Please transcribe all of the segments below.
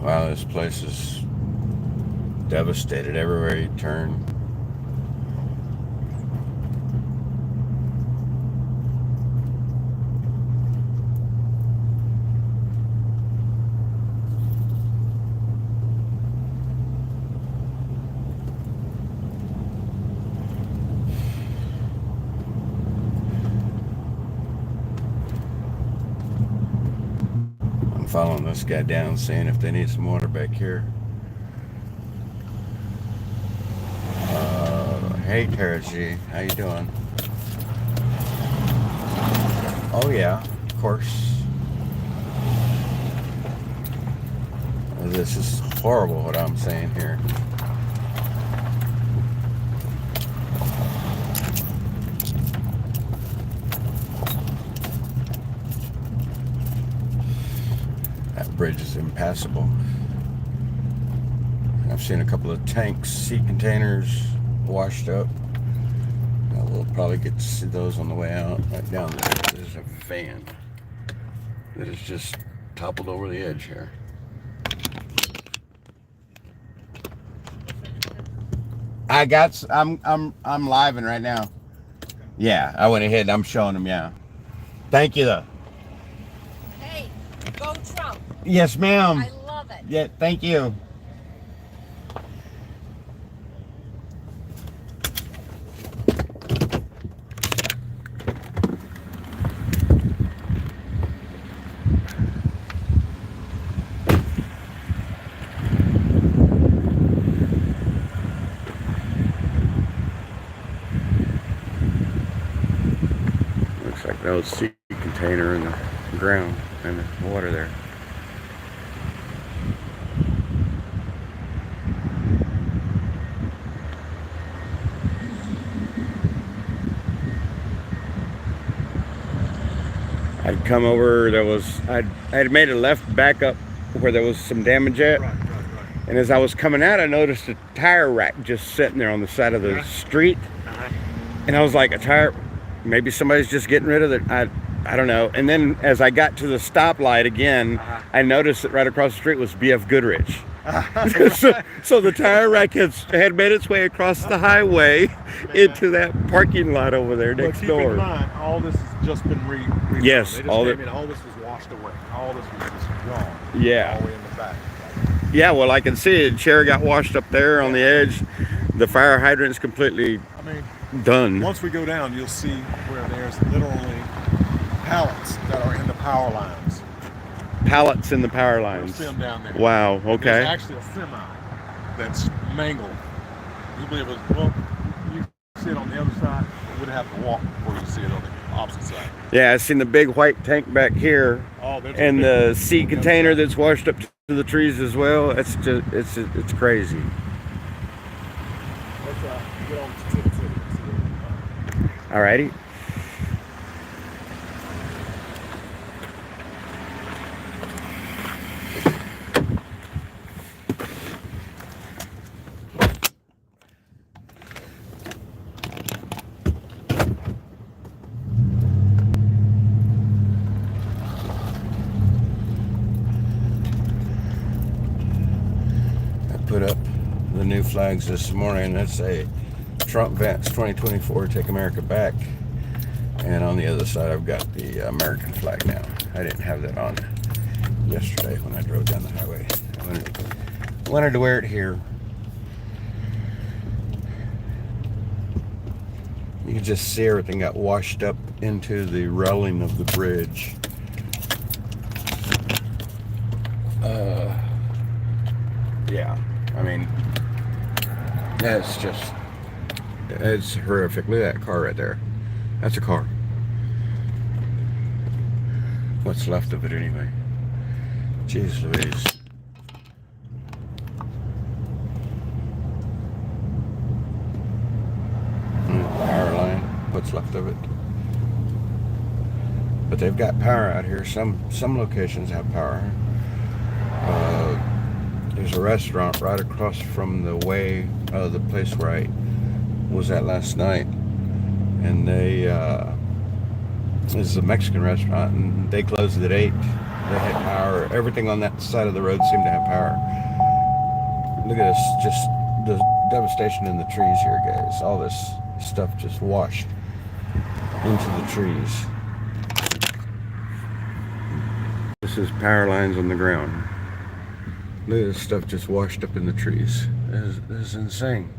Wow, this place is devastated everywhere you turn. I'm following this guy down, seeing if they need some water back here. Hey, Tara G, how you doing? Oh yeah, of course. This is horrible what I'm saying here. That bridge is impassable. I've seen a couple of tanks, sea containers washed up. We'll probably get to see those on the way out. Right down there, there's a van that is just toppled over the edge here. I'm living right now. Yeah, I went ahead. I'm showing them. Yeah. Thank you though. Hey, go Trump. Yes, ma'am. I love it. Yeah, thank you. Looks like an old sea container in the ground and the water there. I'd come over, I'd made a left back up where there was some damage at. Right. And as I was coming out, I noticed a tire rack just sitting there on the side of the street. And I was like, a tire, maybe somebody's just getting rid of it. I don't know. And then as I got to the stoplight again, I noticed that right across the street was BF Goodrich. So the tire rack had made its way across the highway into that parking lot over there next door. Keep in mind, all this has just been redone. Yes, all this was washed away. All this was just gone. Yeah. All the way in the back. Yeah, well, I can see it. Chair got washed up there on the edge. The fire hydrant's completely done. Once we go down, you'll see where there's literally pallets that are in the power lines. Pallets in the power lines. You'll see them down there. Wow, okay. There's actually a semi that's mangled. You believe it? Well, you see it on the other side, but we'd have to walk before you see it on the opposite side. Yeah, I've seen the big white tank back here, and the sea container that's washed up to the trees as well. It's just, it's crazy. Let's get on to the city. Alrighty. Put up the new flags this morning. That's a Trump Vance 2024 Take America Back, and on the other side I've got the American flag now. I didn't have that on yesterday when I drove down the highway. I wanted to wear it here. You can just see everything got washed up into the railing of the bridge. Yeah, I mean, it's horrific. Look at that car right there. That's a car. What's left of it anyway. Jeez Louise. Power line, what's left of it. But they've got power out here. Some locations have power. There's a restaurant right across from the place where I was at last night, and they This is a Mexican restaurant, and they closed at 8. They had power. Everything on that side of the road seemed to have power. Look at this, just the devastation in the trees here, guys. All this stuff just washed into the trees. This is power lines on the ground. Look at this stuff just washed up in the trees. This is insane.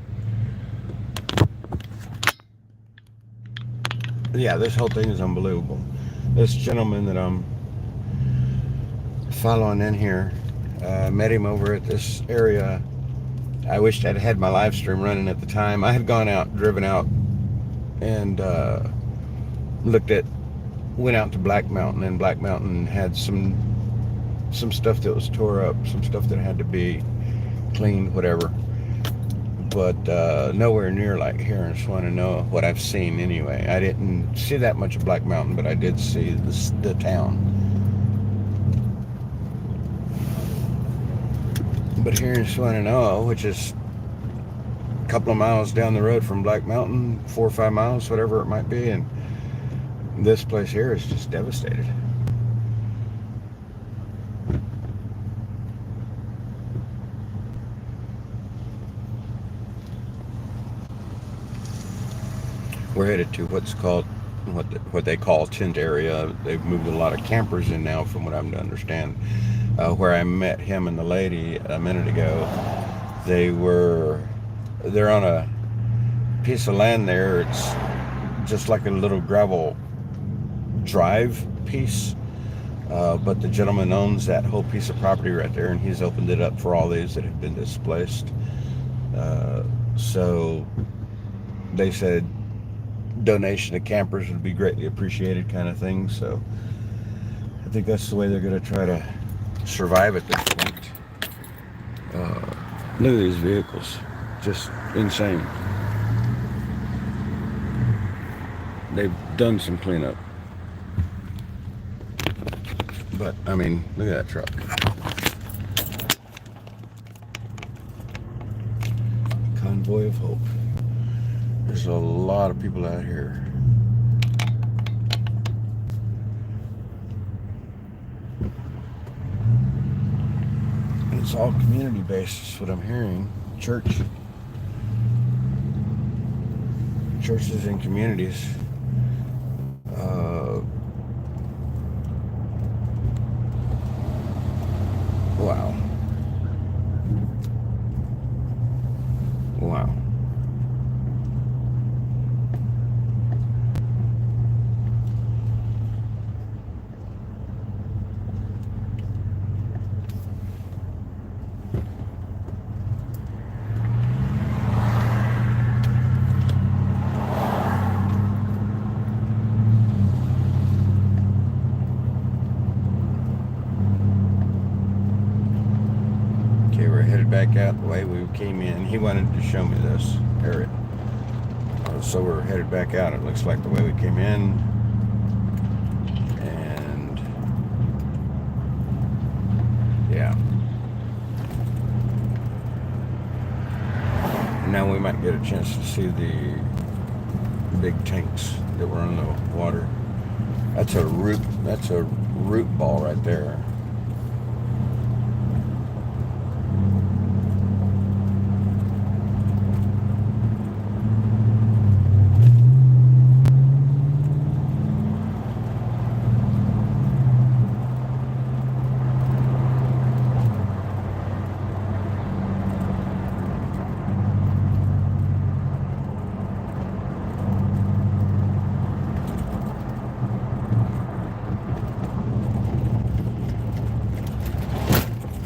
Yeah, this whole thing is unbelievable. This gentleman that I'm following in here, met him over at this area. I wished I'd had my live stream running at the time. I had gone out, driven out, and went out to Black Mountain, and Black Mountain had some stuff that was tore up, some stuff that had to be cleaned, whatever. But nowhere near like here in Swannanoa, what I've seen anyway. I didn't see that much of Black Mountain, but I did see the town. But here in Swannanoa, which is a couple of miles down the road from Black Mountain, 4 or 5 miles, whatever it might be, and this place here is just devastated. We're headed to what's called what they call tent area. They've moved a lot of campers in now, from what I'm to understand. Where I met him and the lady a minute ago, they're on a piece of land there. It's just like a little gravel drive piece, but the gentleman owns that whole piece of property right there, and he's opened it up for all these that have been displaced. So they said donation of campers would be greatly appreciated, kind of thing. So I think that's the way they're going to try to survive at this point. Look at these vehicles, just insane. They've done some cleanup, but I mean, look at that truck. Convoy of Hope. There's a lot of people out here. And it's all community based, is what I'm hearing. Churches and communities. Wow. Wow. Back out the way we came in. He wanted to show me this area, so we're headed back out. It looks like the way we came in, and yeah, and now we might get a chance to see the big tanks that were on the water. That's a root ball right there.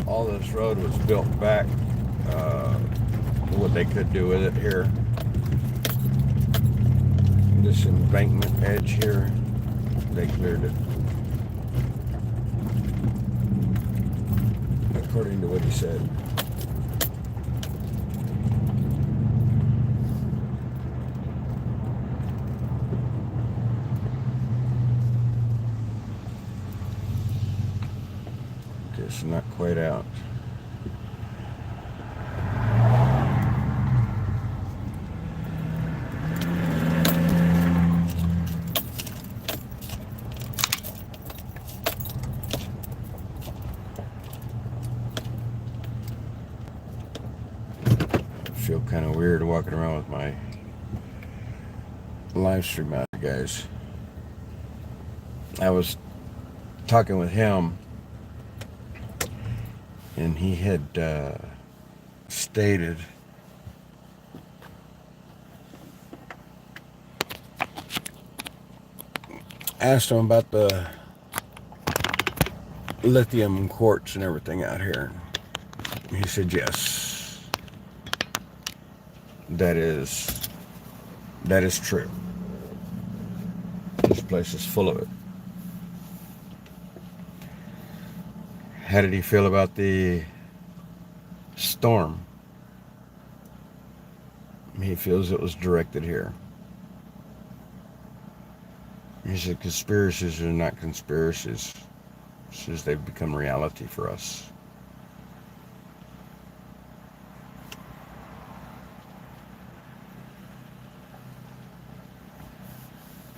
All this road was built back, what they could do with it here. This embankment edge here, they cleared it. According to what he said. It's not quite out. weird walking around with my live stream out, guys. I was talking with him, and he had stated asked him about the lithium quartz and everything out here. He said yes, that is true. This place is full of it. How did he feel about the storm? He feels it was directed here. He said conspiracies are not conspiracies. He says they've become reality for us.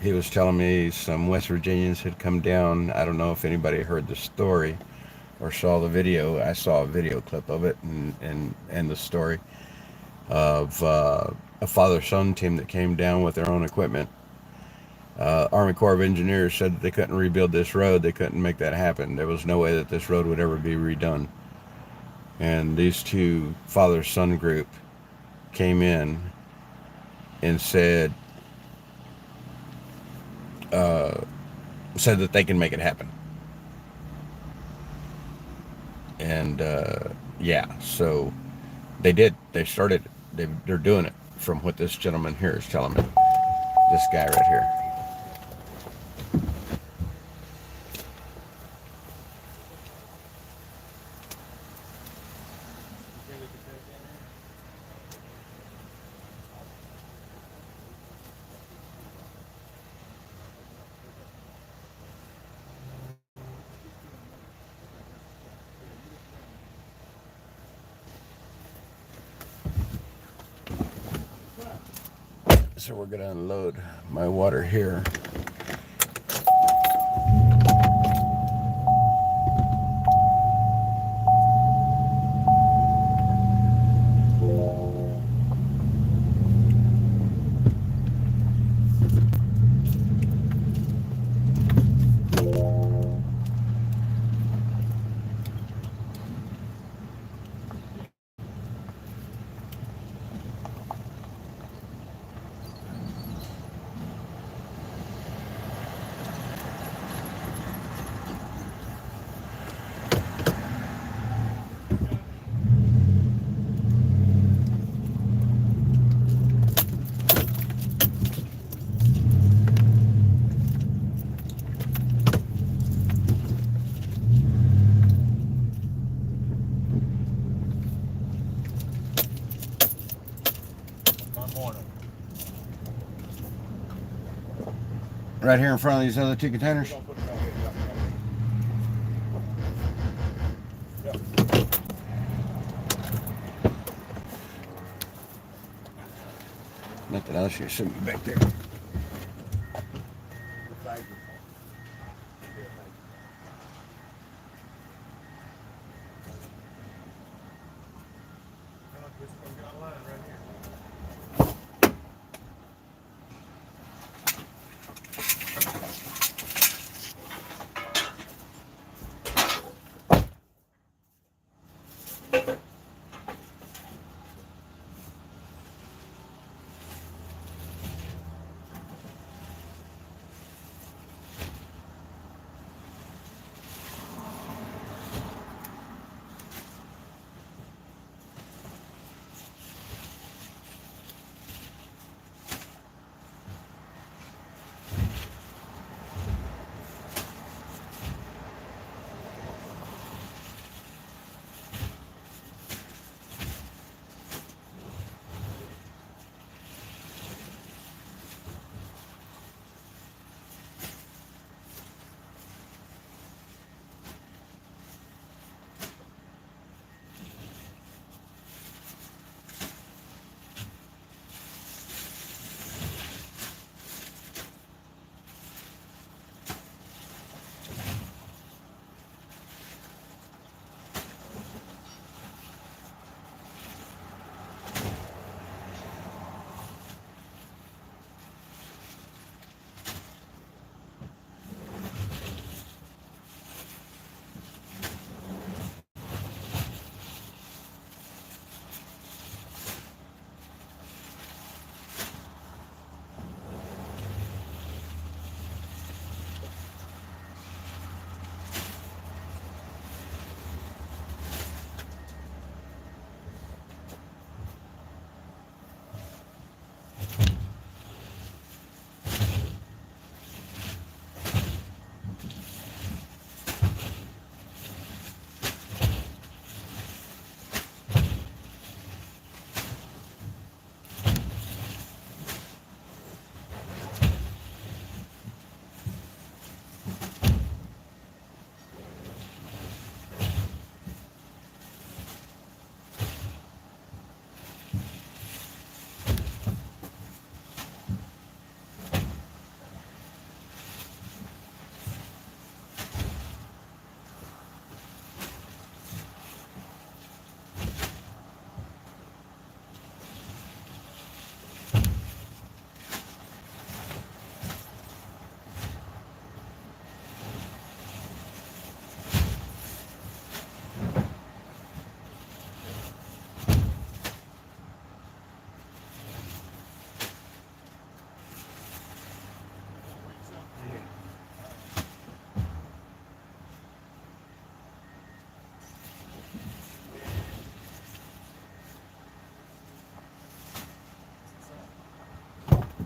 He was telling me some West Virginians had come down. I don't know if anybody heard the story or saw the video. I saw a video clip of it and the story of a father-son team that came down with their own equipment. Army Corps of Engineers said that they couldn't rebuild this road. They couldn't make that happen. There was no way that this road would ever be redone. And these two father-son group came in and said that they can make it happen. And yeah, so they did. They started. They're doing it, from what this gentleman here is telling me. This guy right here. So we're going to unload my water here. Right here in front of these other two containers. Nothing else, you shouldn't be back there.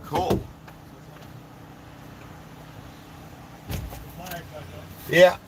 Cool. Yeah.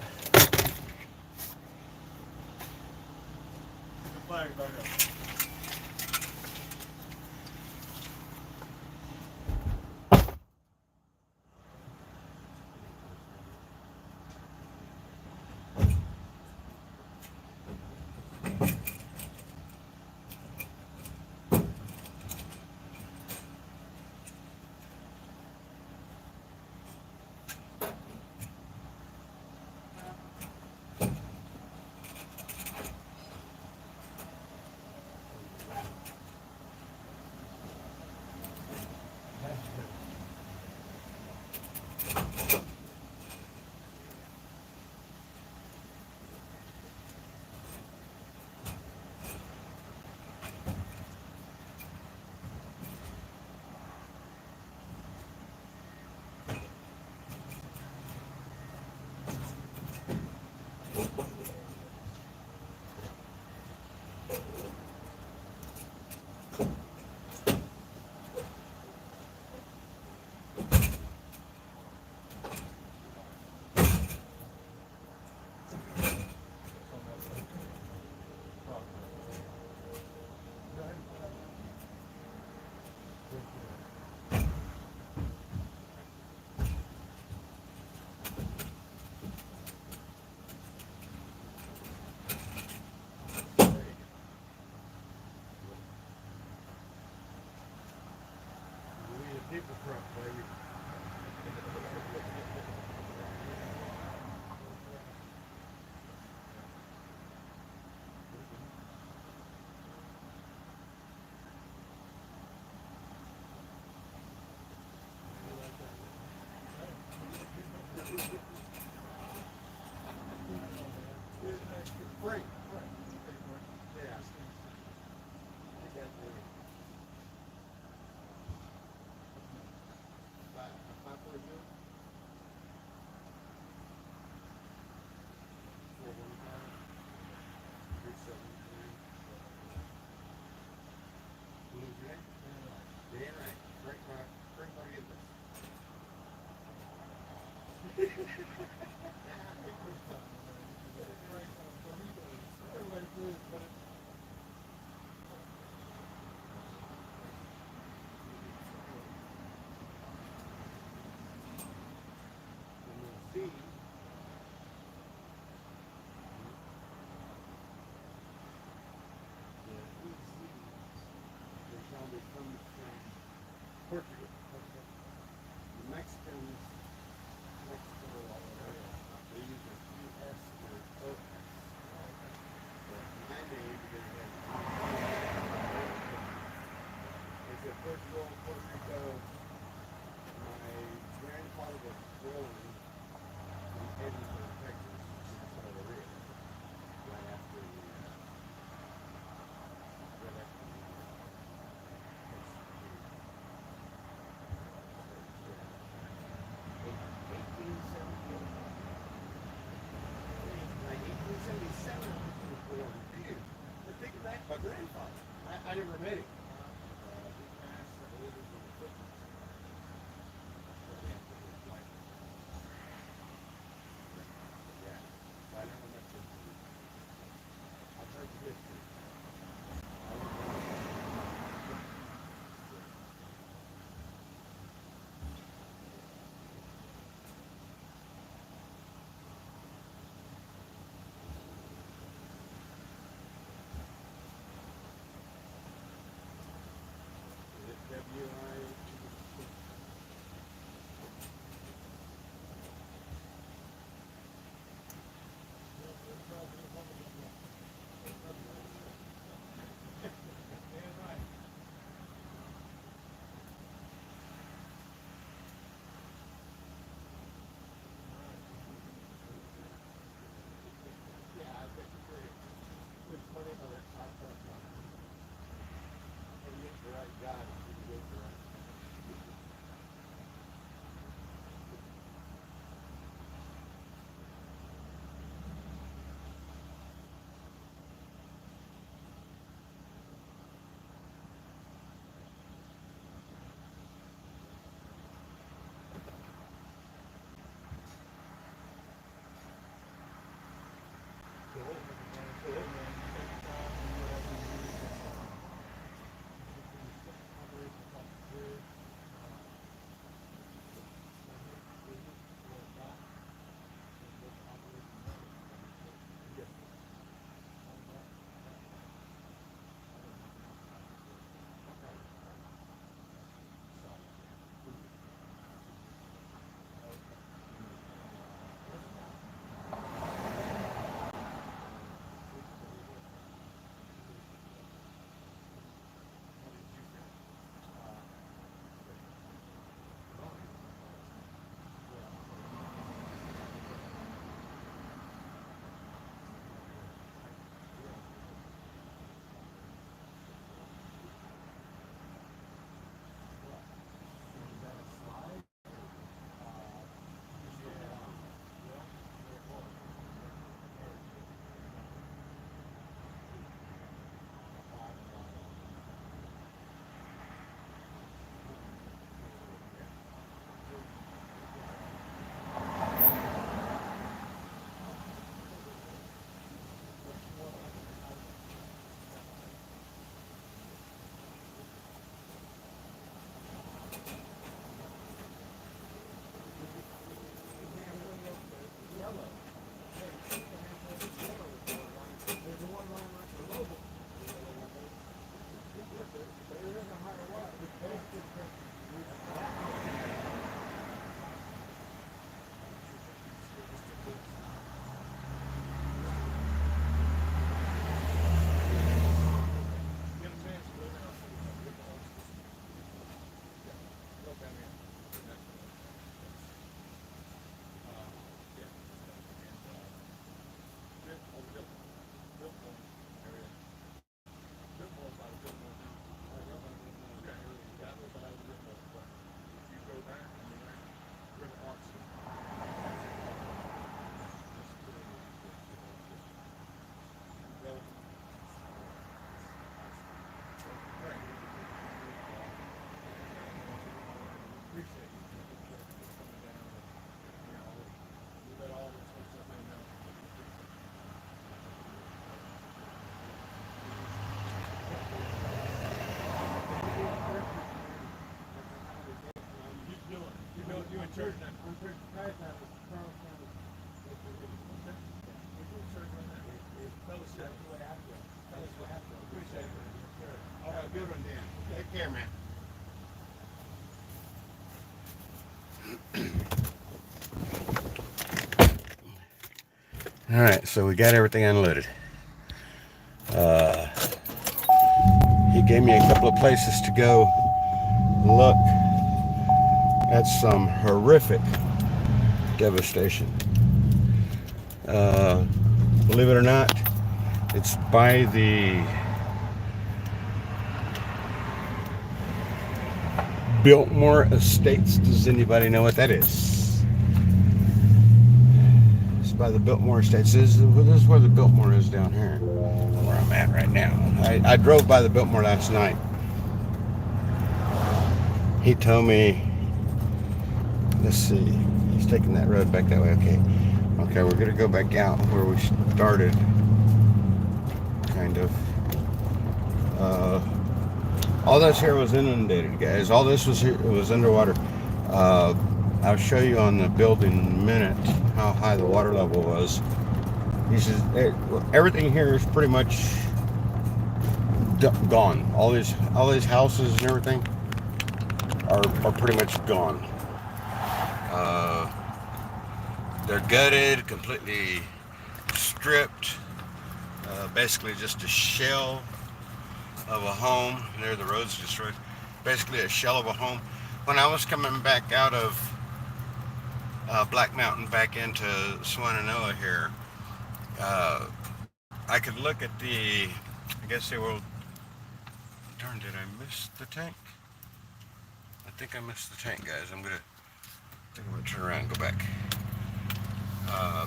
I never met him. care, man. All right, so we got everything unloaded. He gave me a couple of places to go look at some horrific devastation. Believe it or not, it's by the Biltmore Estates. Does anybody know what that is? It's by the Biltmore Estates. This is where the Biltmore is down here, where I'm at right now. I drove by the Biltmore last night. He told me, let's see, he's taking that road back that way. Okay, we're gonna go back out where we started, kind of. All this here was inundated, guys. All this was here, it was underwater. I'll show you on the building in a minute how high the water level was. He says everything here is pretty much gone. All these houses and everything are pretty much gone. They're gutted, completely stripped. Basically just a shell of a home. There, the road's destroyed. Basically a shell of a home. When I was coming back out of Black Mountain back into Swannanoa here, I could look at the, I guess they were, darn, did I miss the tank? I think I missed the tank, guys. I'm gonna turn around and go back.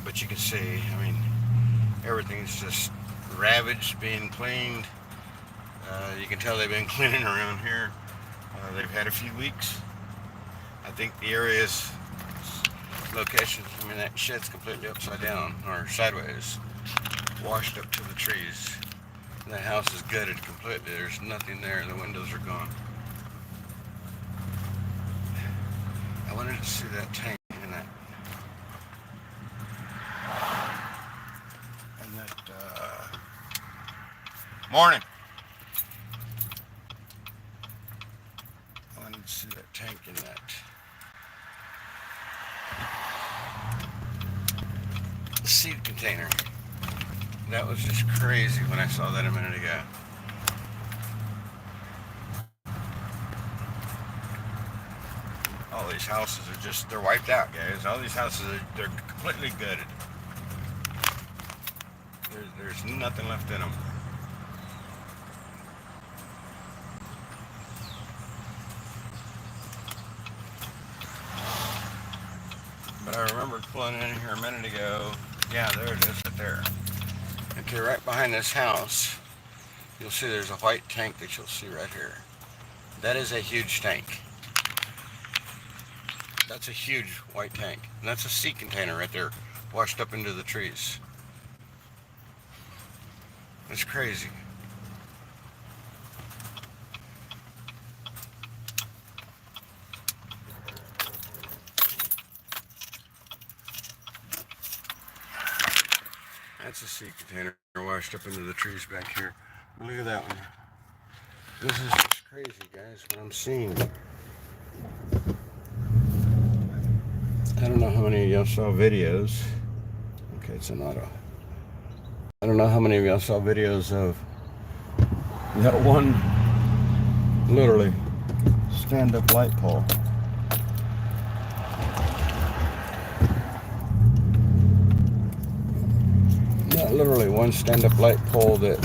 But you can see, I mean, everything's just ravaged, being cleaned. You can tell they've been cleaning around here. They've had a few weeks. I think the area's location, I mean, that shed's completely upside down, or sideways, washed up to the trees. And that house is gutted completely. There's nothing there. The windows are gone. I wanted to see that tank in that. And that, morning. I wanted to see that tank in that. Seed container. That was just crazy when I saw that a minute ago. All these houses are just, they're wiped out, guys. All these houses, they're completely gutted. There's nothing left in them. But I remember pulling in here a minute ago. Yeah, there it is, right there. Okay, right behind this house, you'll see there's a white tank that you'll see right here. That is a huge tank. That's a huge white tank. And that's a sea container right there, washed up into the trees. It's crazy. That's a sea container washed up into the trees back here. Look at that one. This is just crazy, guys, what I'm seeing. I don't know how many of y'all saw videos. Okay, it's an auto. I don't know how many of y'all saw videos of that one, literally, stand-up light pole. Not literally, one stand-up light pole that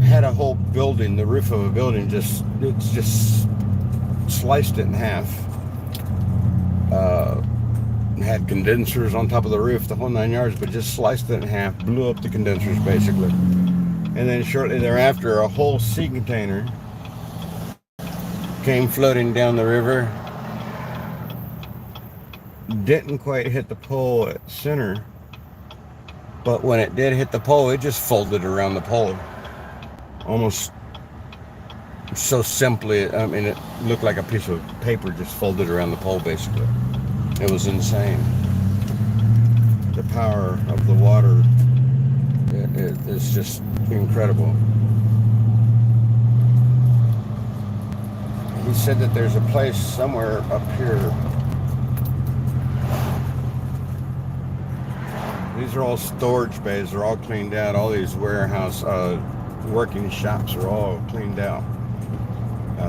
had a whole building, the roof of a building, it's just sliced it in half. Had condensers on top of the roof, the whole 9 yards, but just sliced it in half, blew up the condensers basically. And then shortly thereafter, a whole sea container came floating down the river. Didn't quite hit the pole at center, but when it did hit the pole, it just folded around the pole. Almost so simply, I mean, it looked like a piece of paper just folded around the pole basically. It was insane. The power of the water It's just incredible. He said that there's a place somewhere up here. These are all storage bays. They're all cleaned out. All these warehouse working shops are all cleaned out.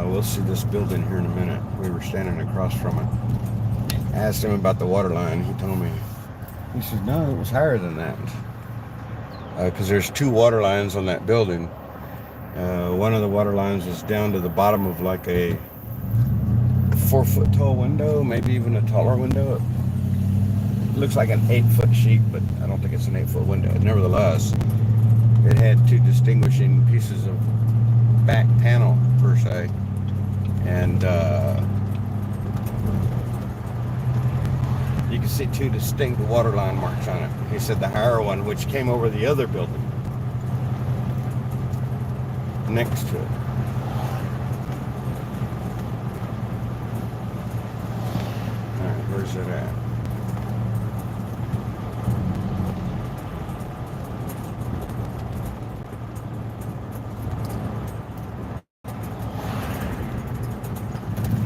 We'll see this building here in a minute. We were standing across from it. I asked him about the water line. He told me. He said, no, it was higher than that. Because there's 2 water lines on that building. One of the water lines is down to the bottom of like a 4-foot tall window, maybe even a taller window. It looks like an 8-foot sheet, but I don't think it's an 8-foot window. Nevertheless, it had 2 distinguishing pieces of back panel per se, and you can see 2 distinct water line marks on it. He said the higher one, which came over the other building next to it. All right, where's it at?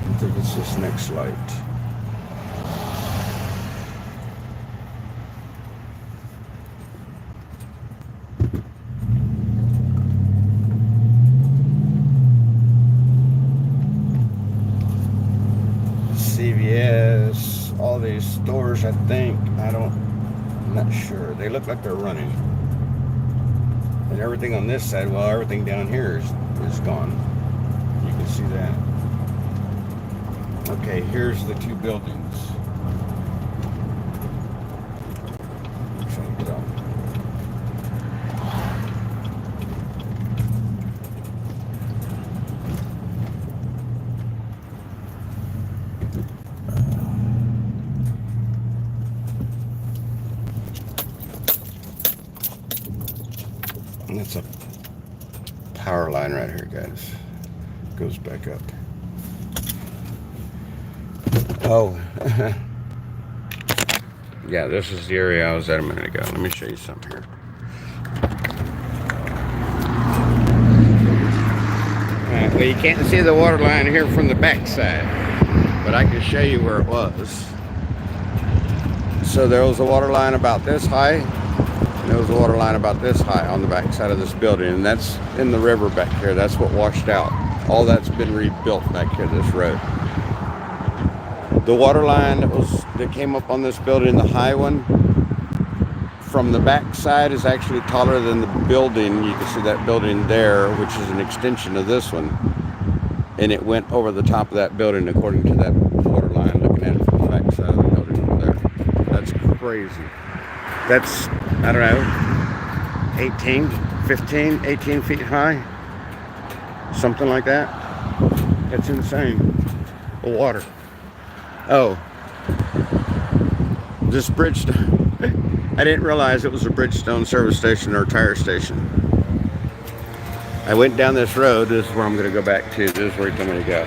I think it's this next light. CVS, all these stores, I think. I'm not sure. They look like they're running. And everything on this side, well, everything down here is gone. You can see that. Okay, here's the 2 buildings. Check it out. And that's a power line right here, guys. Goes back up. Oh, yeah, this is the area I was at a minute ago. Let me show you something here. All right, well, you can't see the water line here from the back side, but I can show you where it was. So there was a water line about this high, and there was a water line about this high on the back side of this building, and that's in the river back here. That's what washed out. All that's been rebuilt back here, this road. The water line that came up on this building, the high one, from the back side is actually taller than the building. You can see that building there, which is an extension of this one. And it went over the top of that building according to that water line, looking at it from the back side of the building over there. That's crazy. That's, I don't know, 18, 15, 18 feet high. Something like that. That's insane. The water. Oh, this Bridgestone. I didn't realize it was a Bridgestone service station or tire station. I went down this road. This is where I'm going to go back to. This is where he told me to go.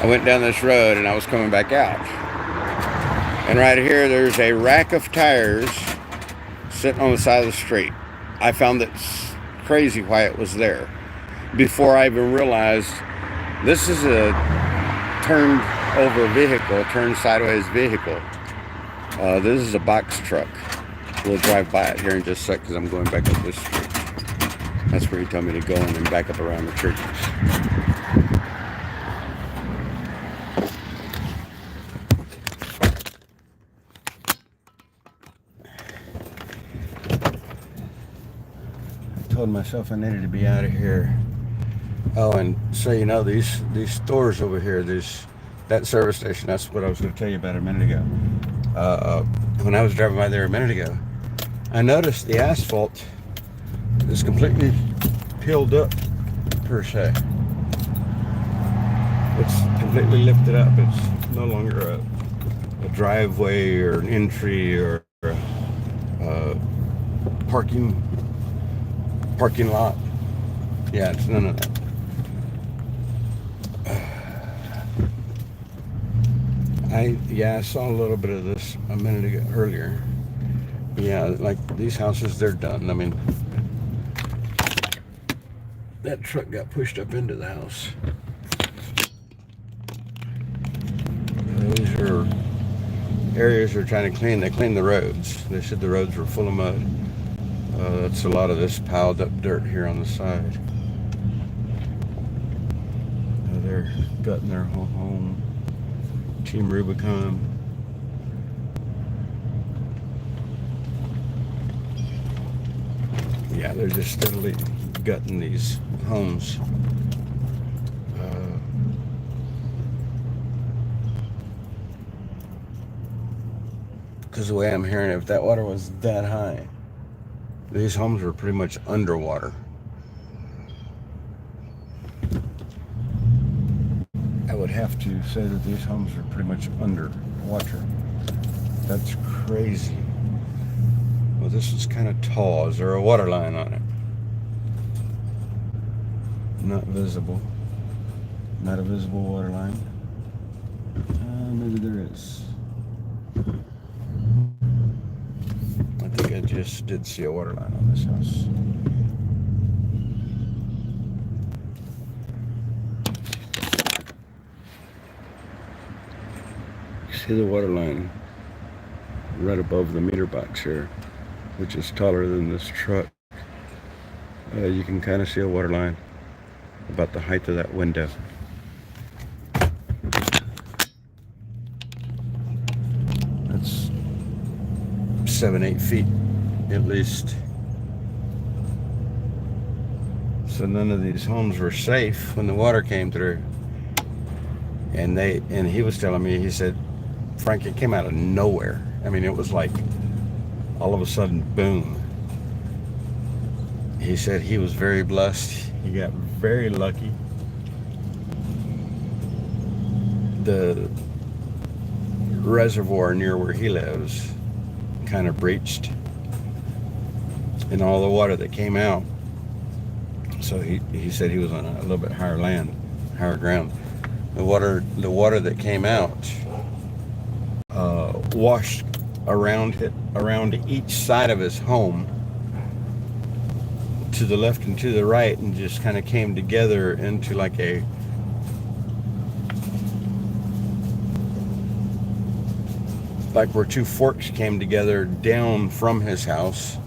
I went down this road and I was coming back out. And right here, there's a rack of tires sitting on the side of the street. I found it crazy why it was there. Before I even realized this is a turned over vehicle, turned sideways vehicle. This is a box truck. We'll drive by it here in just a sec because I'm going back up this street. That's where he told me to go and then back up around the churches. I told myself I needed to be out of here. Oh, and so you know, these stores over here, that service station, that's what I was going to tell you about a minute ago. When I was driving by there a minute ago, I noticed the asphalt is completely peeled up, per se. It's completely lifted up. It's no longer a driveway or an entry or a parking lot. Yeah, it's none of that. I saw a little bit of this a minute ago earlier. Yeah, like these houses, they're done. I mean, that truck got pushed up into the house. These are areas they're trying to clean. They cleaned the roads. They said the roads were full of mud. That's a lot of this piled up dirt here on the side. They're gutting their whole home. Team Rubicon. Yeah, they're just steadily gutting these homes. Because the way I'm hearing it, if that water was that high, these homes were pretty much underwater. I would have to say that these homes are pretty much underwater. That's crazy. Well, this is kind of tall. Is there a water line on it? Not visible. Not a visible water line. Maybe there is. I think I just did see a water line on this house. See the water line right above the meter box here, which is taller than this truck. You can kind of see a water line about the height of that window. That's 7-8 feet at least. So none of these homes were safe when the water came through. And he was telling me, he said, Frank, it came out of nowhere. I mean, it was like all of a sudden, boom. He said he was very blessed. He got very lucky. The reservoir near where he lives kind of breached, and all the water that came out, so he said he was on a little bit higher ground. The water that came out washed around each side of his home, to the left and to the right, and just kind of came together into like where two forks came together down from his house.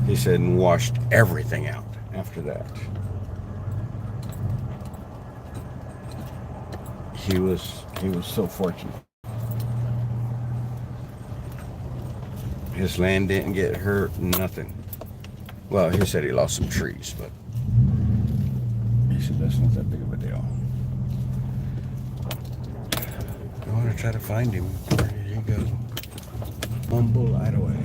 He said, and washed everything out after that. He was so fortunate. His land didn't get hurt, nothing. Well, he said he lost some trees, but he said that's not that big of a deal. I want to try to find him. There you go. Humble Hideaway.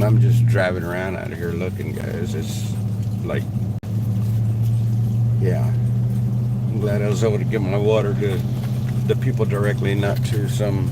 I'm just driving around out here looking, guys. It's like, yeah. I'm glad I was able to get my water to the people directly, not to some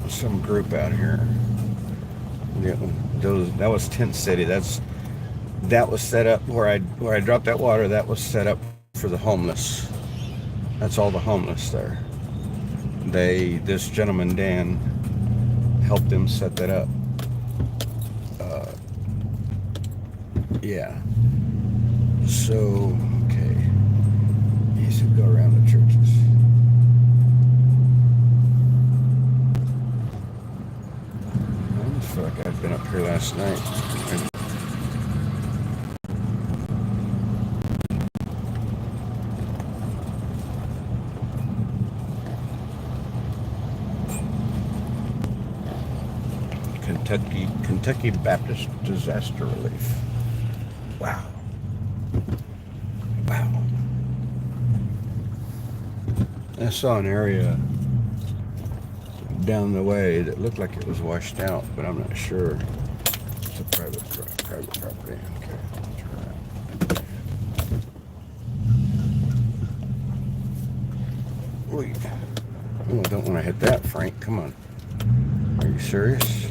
some group out here. Yeah, that was Tent City. That was set up where I dropped that water. That was set up for the homeless. That's all the homeless there. This gentleman Dan helped them set that up. Yeah. So okay, he said go around the churches. I feel like I've been up here last night. Kentucky Baptist Disaster Relief. Wow. Wow. I saw an area down the way that looked like it was washed out, but I'm not sure. It's a private property. Okay. Wait. Oh, I don't want to hit that, Frank. Come on. Are you serious?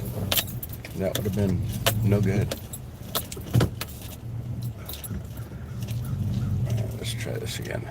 That would have been no good. Alright, let's try this again.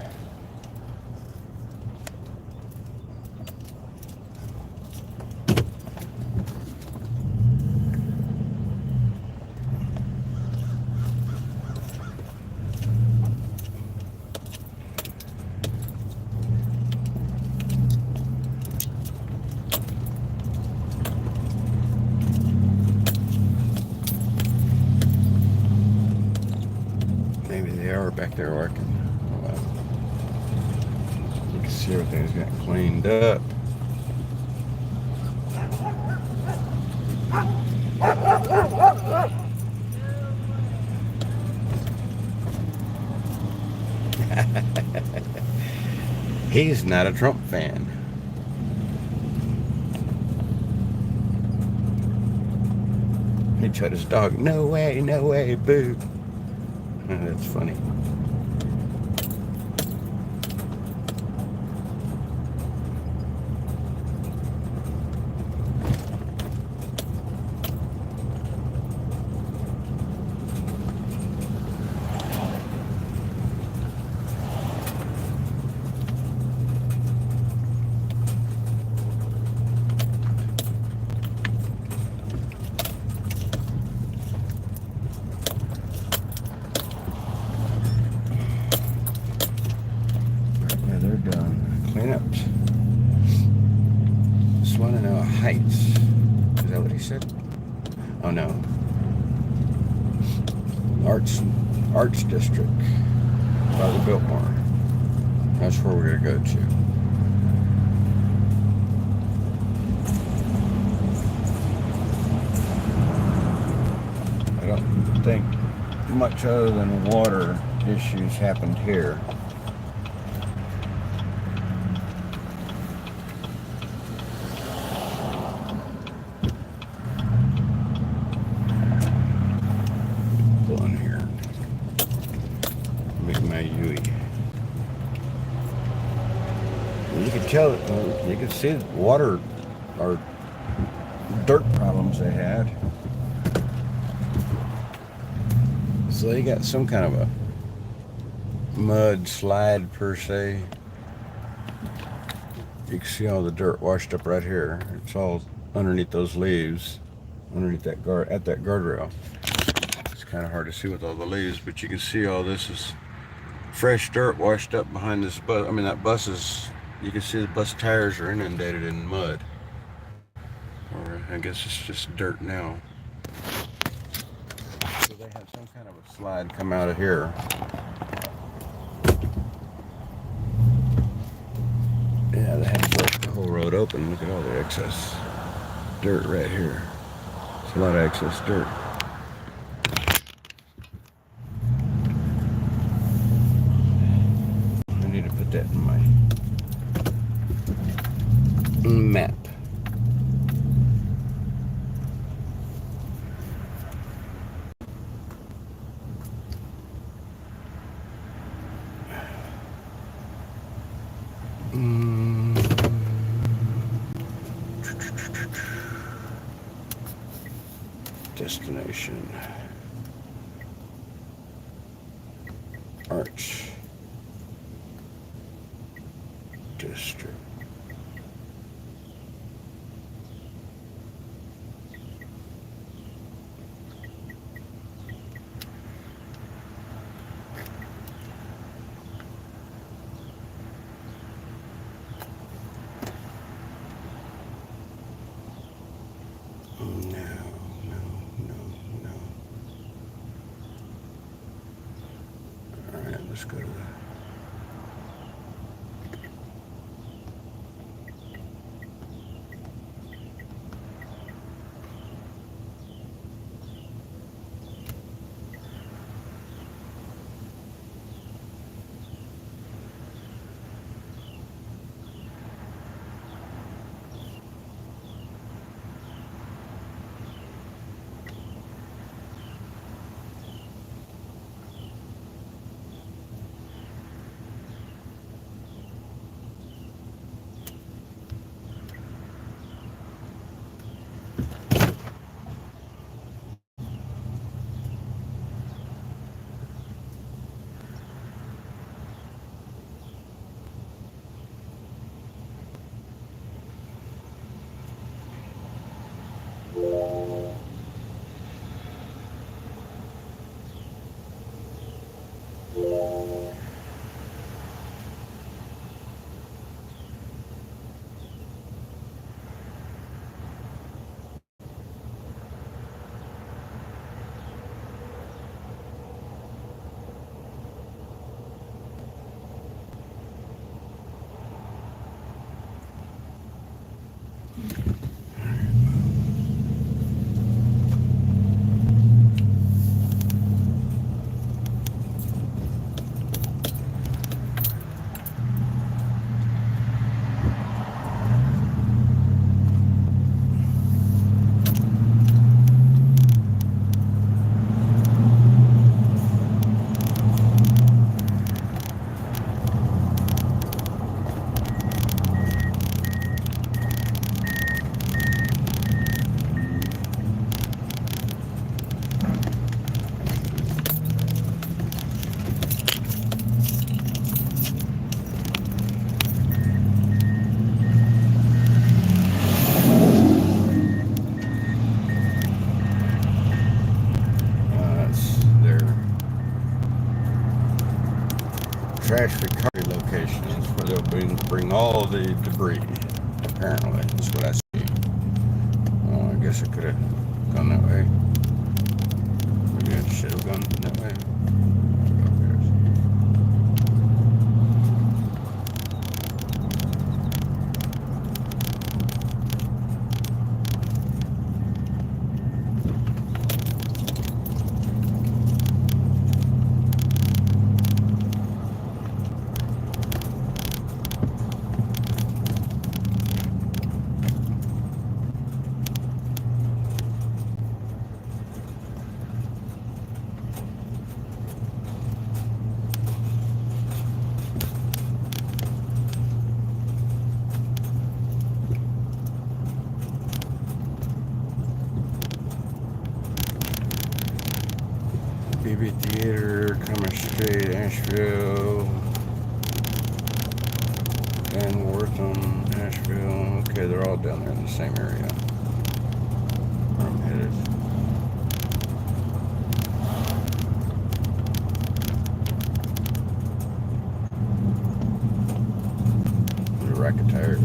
Maybe they are back there working. Oh, well. You can see everything's got cleaned up. He's not a Trump fan. He shot his dog. No way, boo. That's funny. Yeah, they're done. Cleanups. Just want to know Heights. Is that what he said? Oh no. Arts District by the Biltmore. That's where we're gonna go to. I don't think much other than water issues happened here. Pull in here. Make my Yui. You can tell, you can see the water or dirt problems they had. So they got some kind of a mud slide per se. You can see all the dirt washed up right here. It's all underneath those leaves, underneath that guardrail. It's kind of hard to see with all the leaves, but you can see all this is fresh dirt washed up behind this bus. I mean, that bus is, you can see the bus tires are inundated in mud. Or I guess it's just dirt now. So they had some kind of a slide come out of here. Yeah, they had to break the whole road open. Look at all the excess dirt right here. It's a lot of excess dirt. I need to put that in my map. Destination. Arts District. Let's go to that. trash recovery locations where they'll bring all the debris. Apparently, that's what I see. Oh, I guess I could have gone that way. Maybe I should have gone that way. BB Theater, Commerce Street, Asheville, and Wortham, Asheville. Okay, they're all down there in the same area where I'm headed. The rack of tires.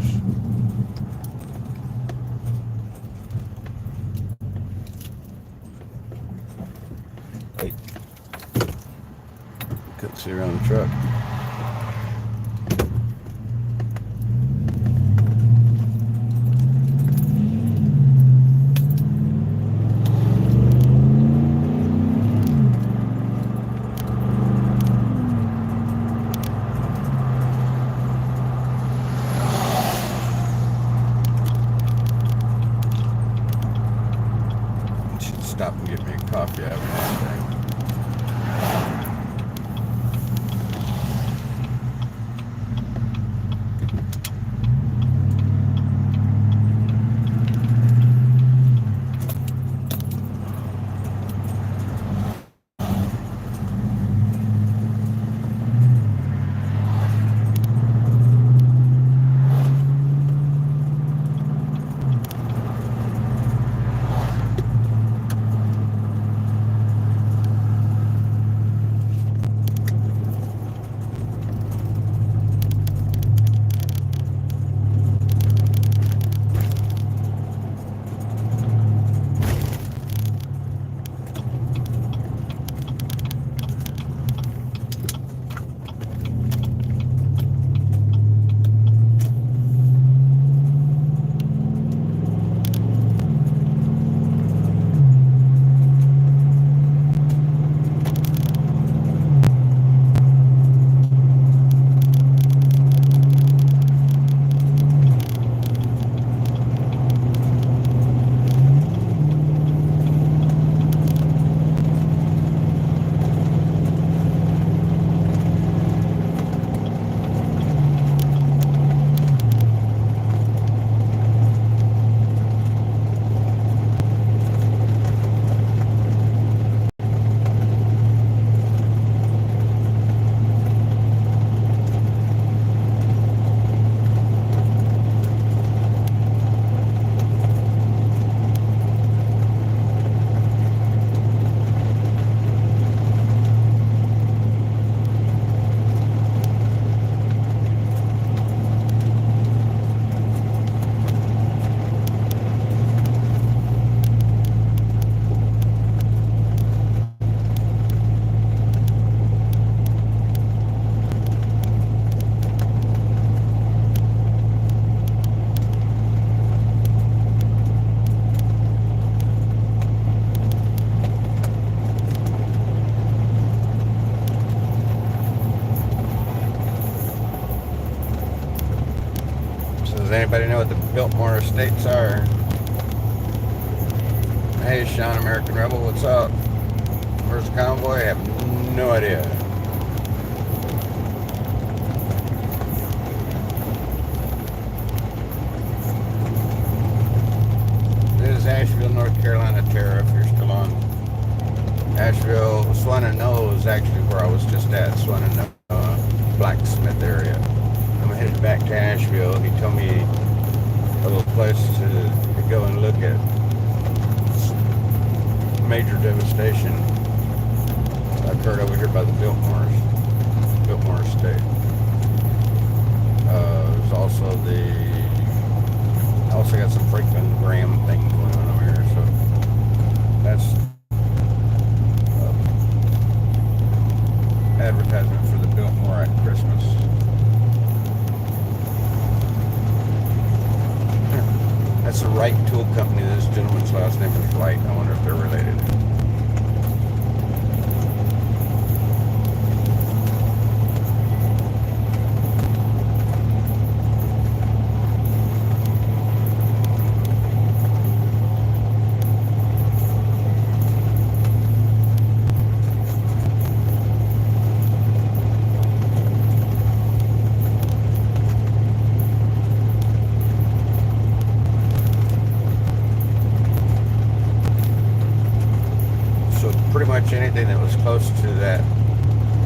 Wait. Couldn't see around the truck. Should stop and get me a coffee out of this thing. Does anybody know what the Biltmore Estates are? Hey, Sean, American Rebel, what's up? Where's the convoy? I have no idea. This is Asheville, North Carolina, Tara, if you're still on. Asheville, Swannanoa is actually where I was just at, Swannanoa, Blacksmith area. I'm headed back to Asheville. He told me a little place to go and look at major devastation that occurred over here by the Biltmores. Biltmore Estate. There's also I also got some Franklin Graham thing going on over here, so that's advertisement for the Biltmore at Christmas. That's the Wright Tool Company. This gentleman's last name is Wright. I wonder if they're related. Pretty much anything that was close to that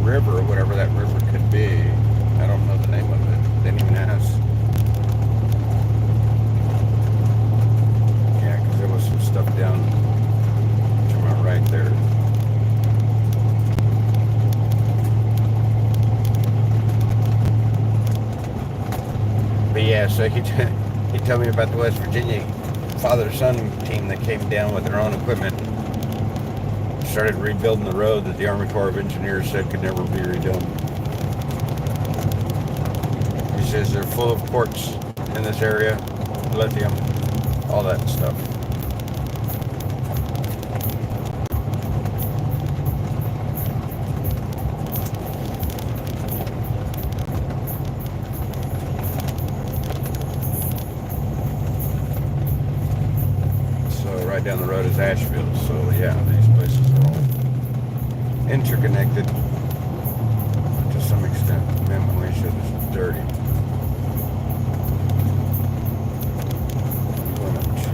river, whatever that river could be. I don't know the name of it. Didn't even ask. Yeah, because there was some stuff down to my right there. But yeah, so he told me about the West Virginia father-son team that came down with their own equipment. Started rebuilding the road that the Army Corps of Engineers said could never be redone. He says they're full of quartz in this area, lithium, all that stuff. So right down the road is Asheville, so yeah, these places are all interconnected to some extent. Man, my windshield is dirty. Going up to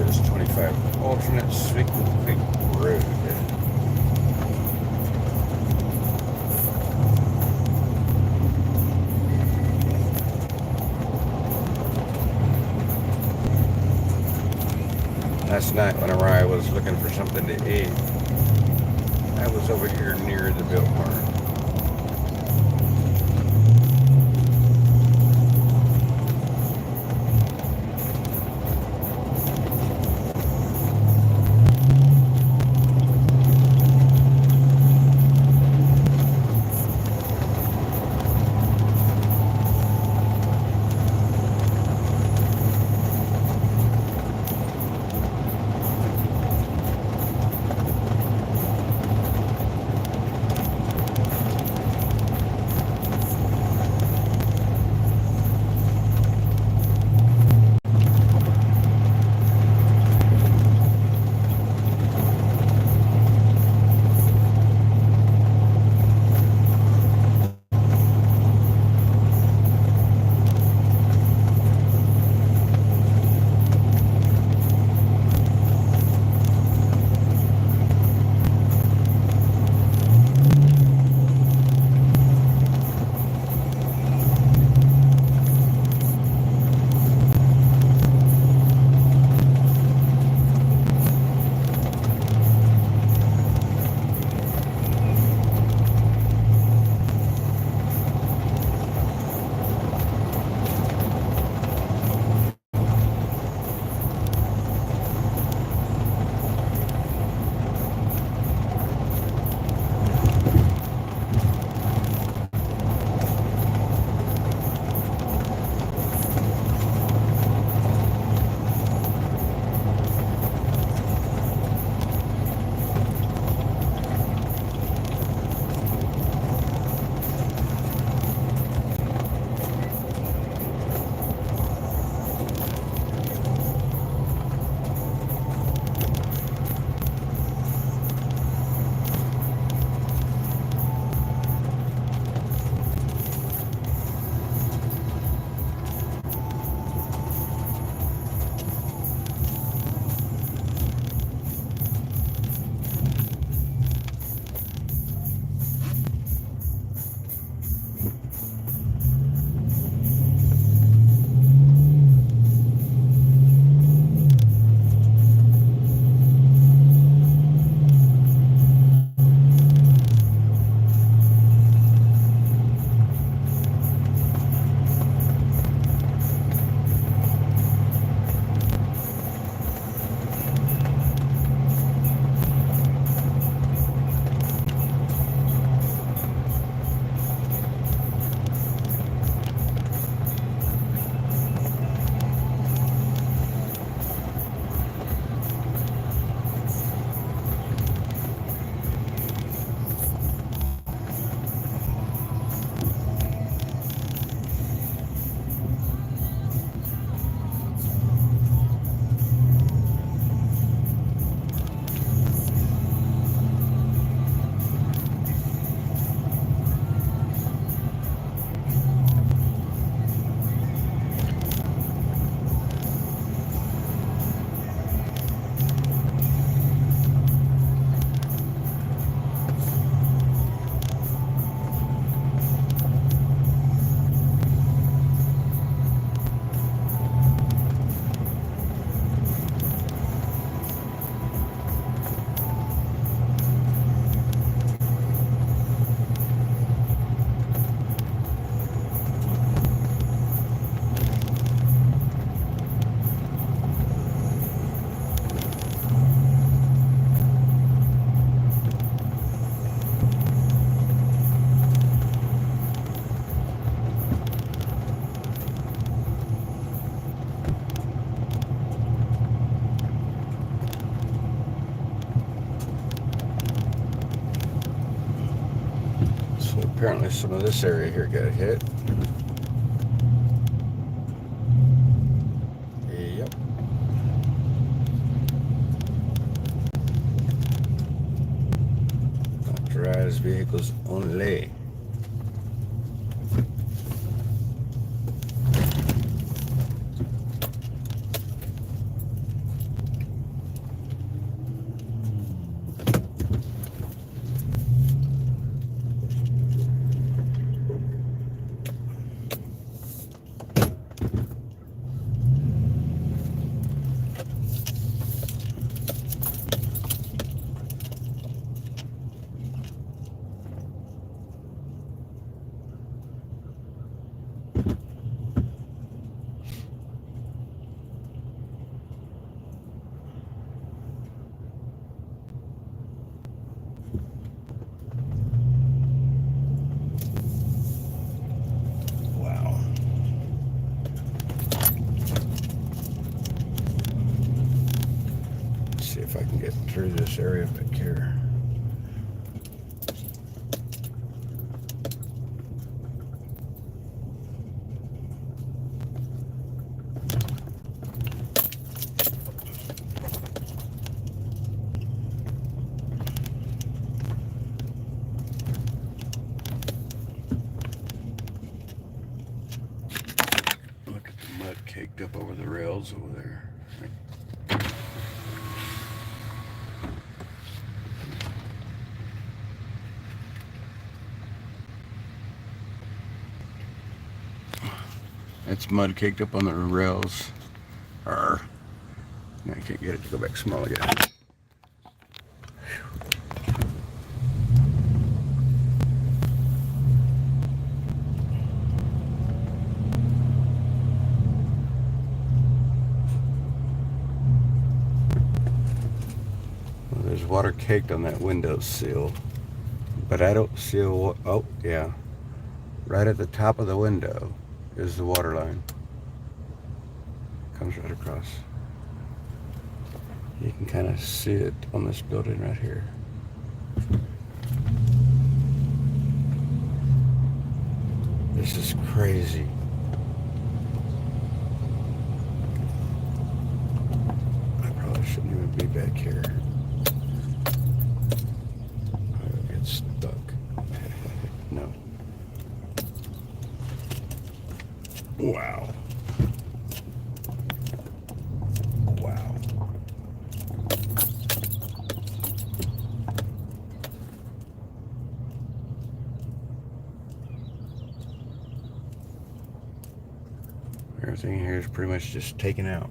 US 25 alternate Sweetwood Creek Road. Last night, whenever I was looking for something to eat, I was over here near the Biltmore. So apparently some of this area here got hit. Yep. Authorized vehicles only. See if I can get through this area back here. Look at the mud caked up over the rails over there. It's mud caked up on the rails. Now I can't get it to go back small again. Well, there's water caked on that window sill, but I don't see a oh yeah, right at the top of the window is the water line. Comes right across. You can kind of see it on this building right here. This is crazy. I probably shouldn't even be back here. I'll get stuck. No. Wow. Wow. Everything here is pretty much just taken out.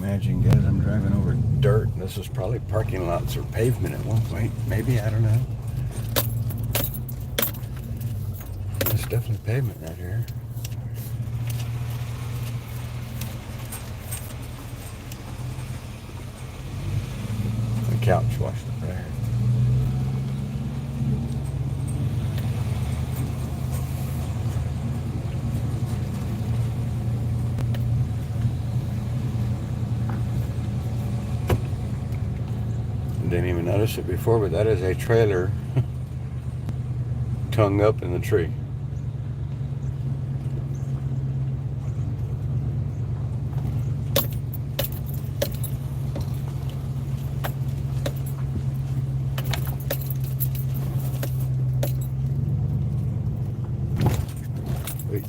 Imagine, guys, I'm driving over dirt. This was probably parking lots or pavement at one point. Maybe, I don't know. It's definitely pavement right here. The couch washed up right here. Didn't even notice it before, but that is a trailer tongue up in the tree. Wait.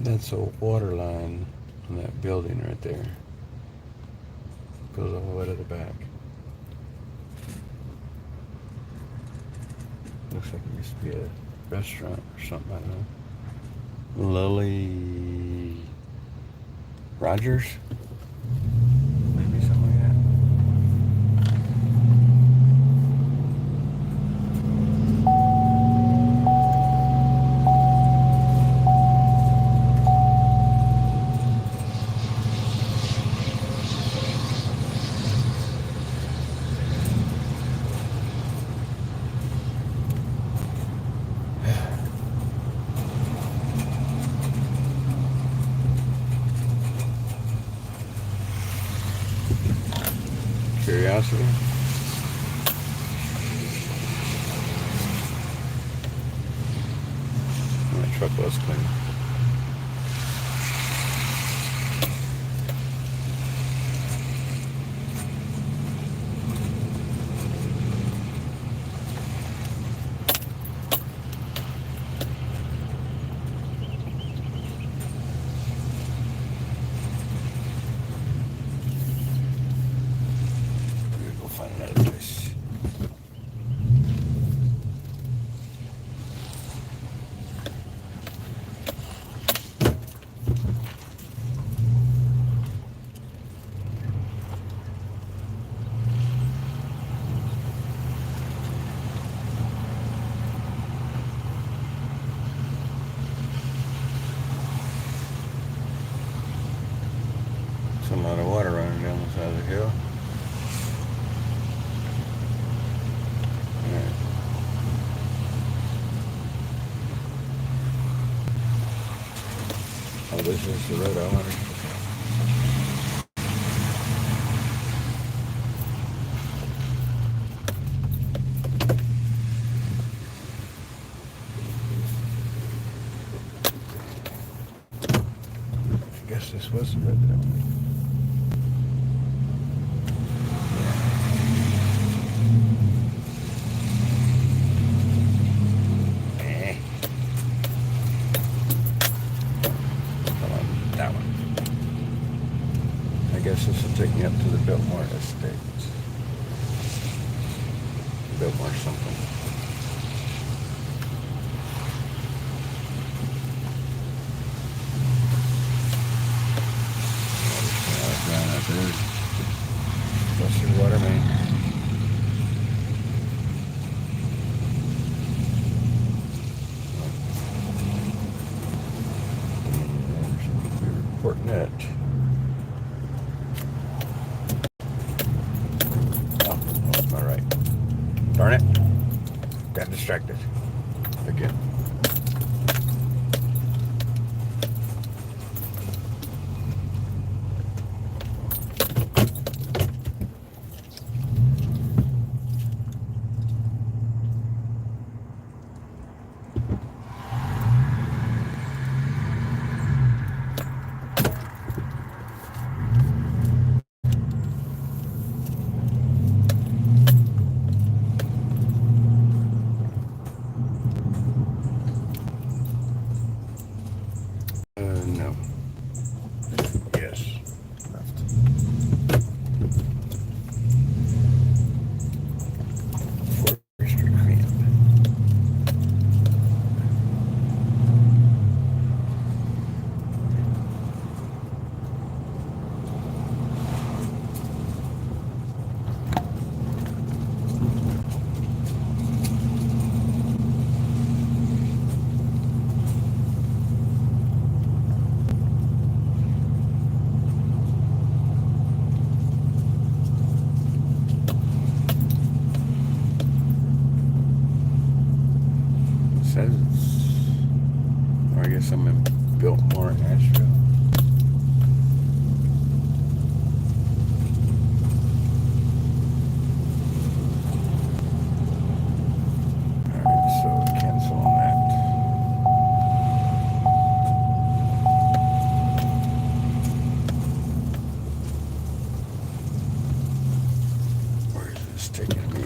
That's a water line on that building right there. Goes all the way to the back. Looks like it used to be a restaurant or something, I don't know. Lily Rogers? Maybe something like that. Curiosity. My truck was clean. Find another place. There's a lot of water running down the side of the hill. Oh, this is the road I wanted. I guess this was the road that I wanted. I guess this will take me up to the Biltmore Estate. Biltmore something. Down out there. Busted water main. We're reporting that. Darn it. Got distracted. Again. No. Yes. Left. Forestry Camp. Says it's, or I guess I'm in Biltmore, Asheville. Alright, so cancel on that. Where is this taking me?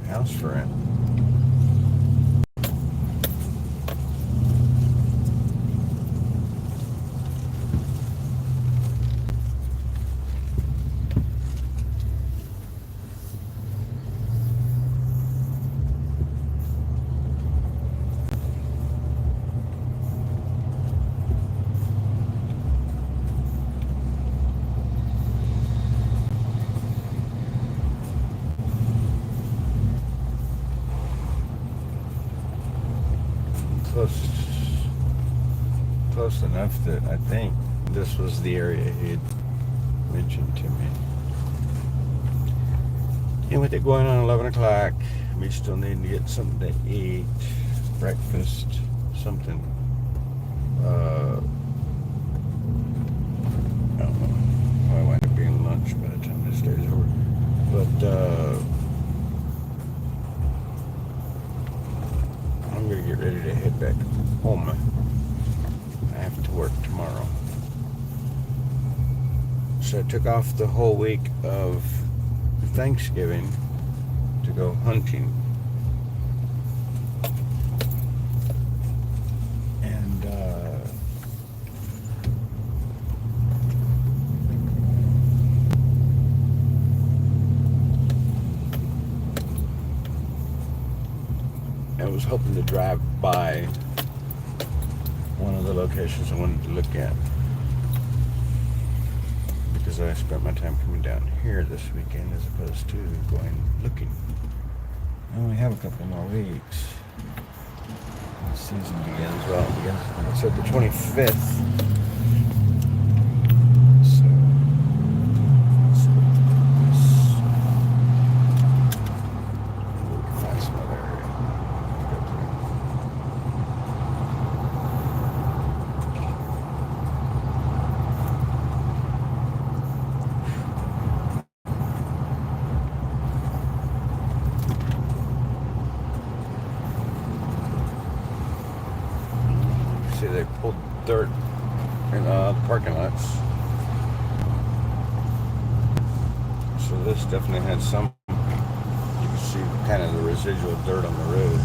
House for rent. close enough that I think this was the area he had mentioned to me. And with it going on 11 o'clock, we still need to get something to eat, breakfast, something. I don't know. Probably wind up being lunch by the time this day's over. But I'm gonna get ready to head back home. I have to work tomorrow. So I took off the whole week of Thanksgiving to go hunting. And I was hoping to drive by one of the locations I wanted to look at, because I spent my time coming down here this weekend as opposed to going looking. I only have a couple more weeks. The season begins, well, it begins, like I said, the 25th. So, let's look at this. Maybe we can find some other area to go to. See, they pulled dirt in the parking lots. So this definitely had some, you can see kind of the residual dirt on the road.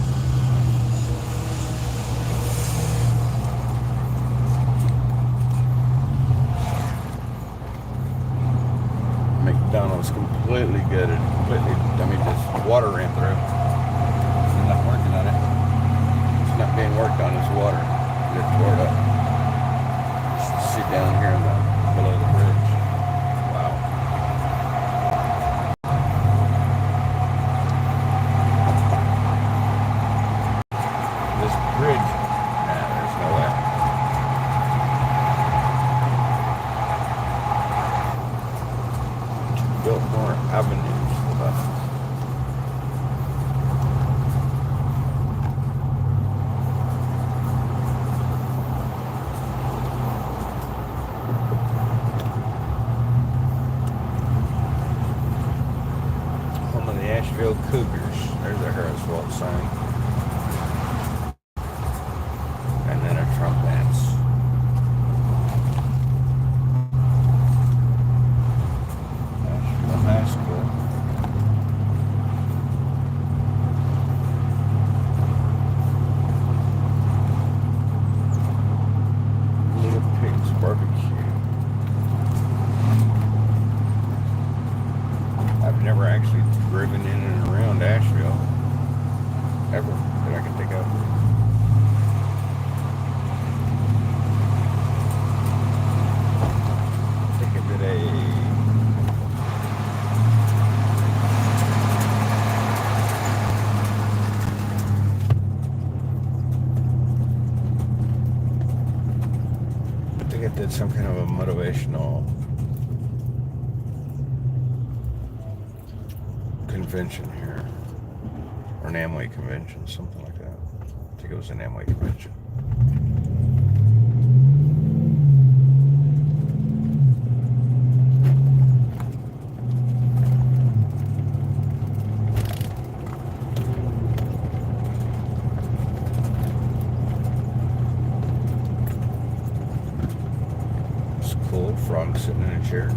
McDonald's completely gutted, just water ran through. They're not working on it. It's not being worked on, it's water. They're tore it up. Just see down here below the bridge. Wow. This bridge, there's no way. Built more avenues for buses. Asheville Cougars. There's a Harriswald sign. And then a Trump dance. Asheville High School. Little Pig's Barbecue. I've never actually driven in and around Asheville ever that I can think of. I think I did some kind of a motivational convention here, or an Amway convention, something like that. I think it was an Amway convention. It's cool, frog sitting in a chair.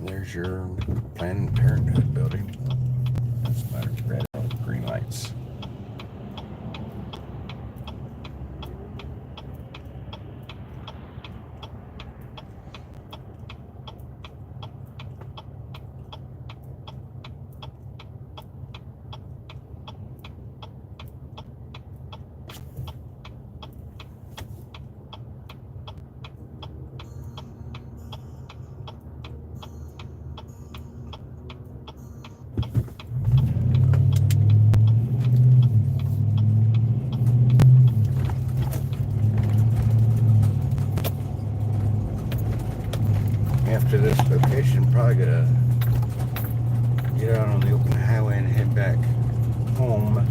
There's your Planned Parenthood building. That's about red with green lights. get out on the open highway and head back home.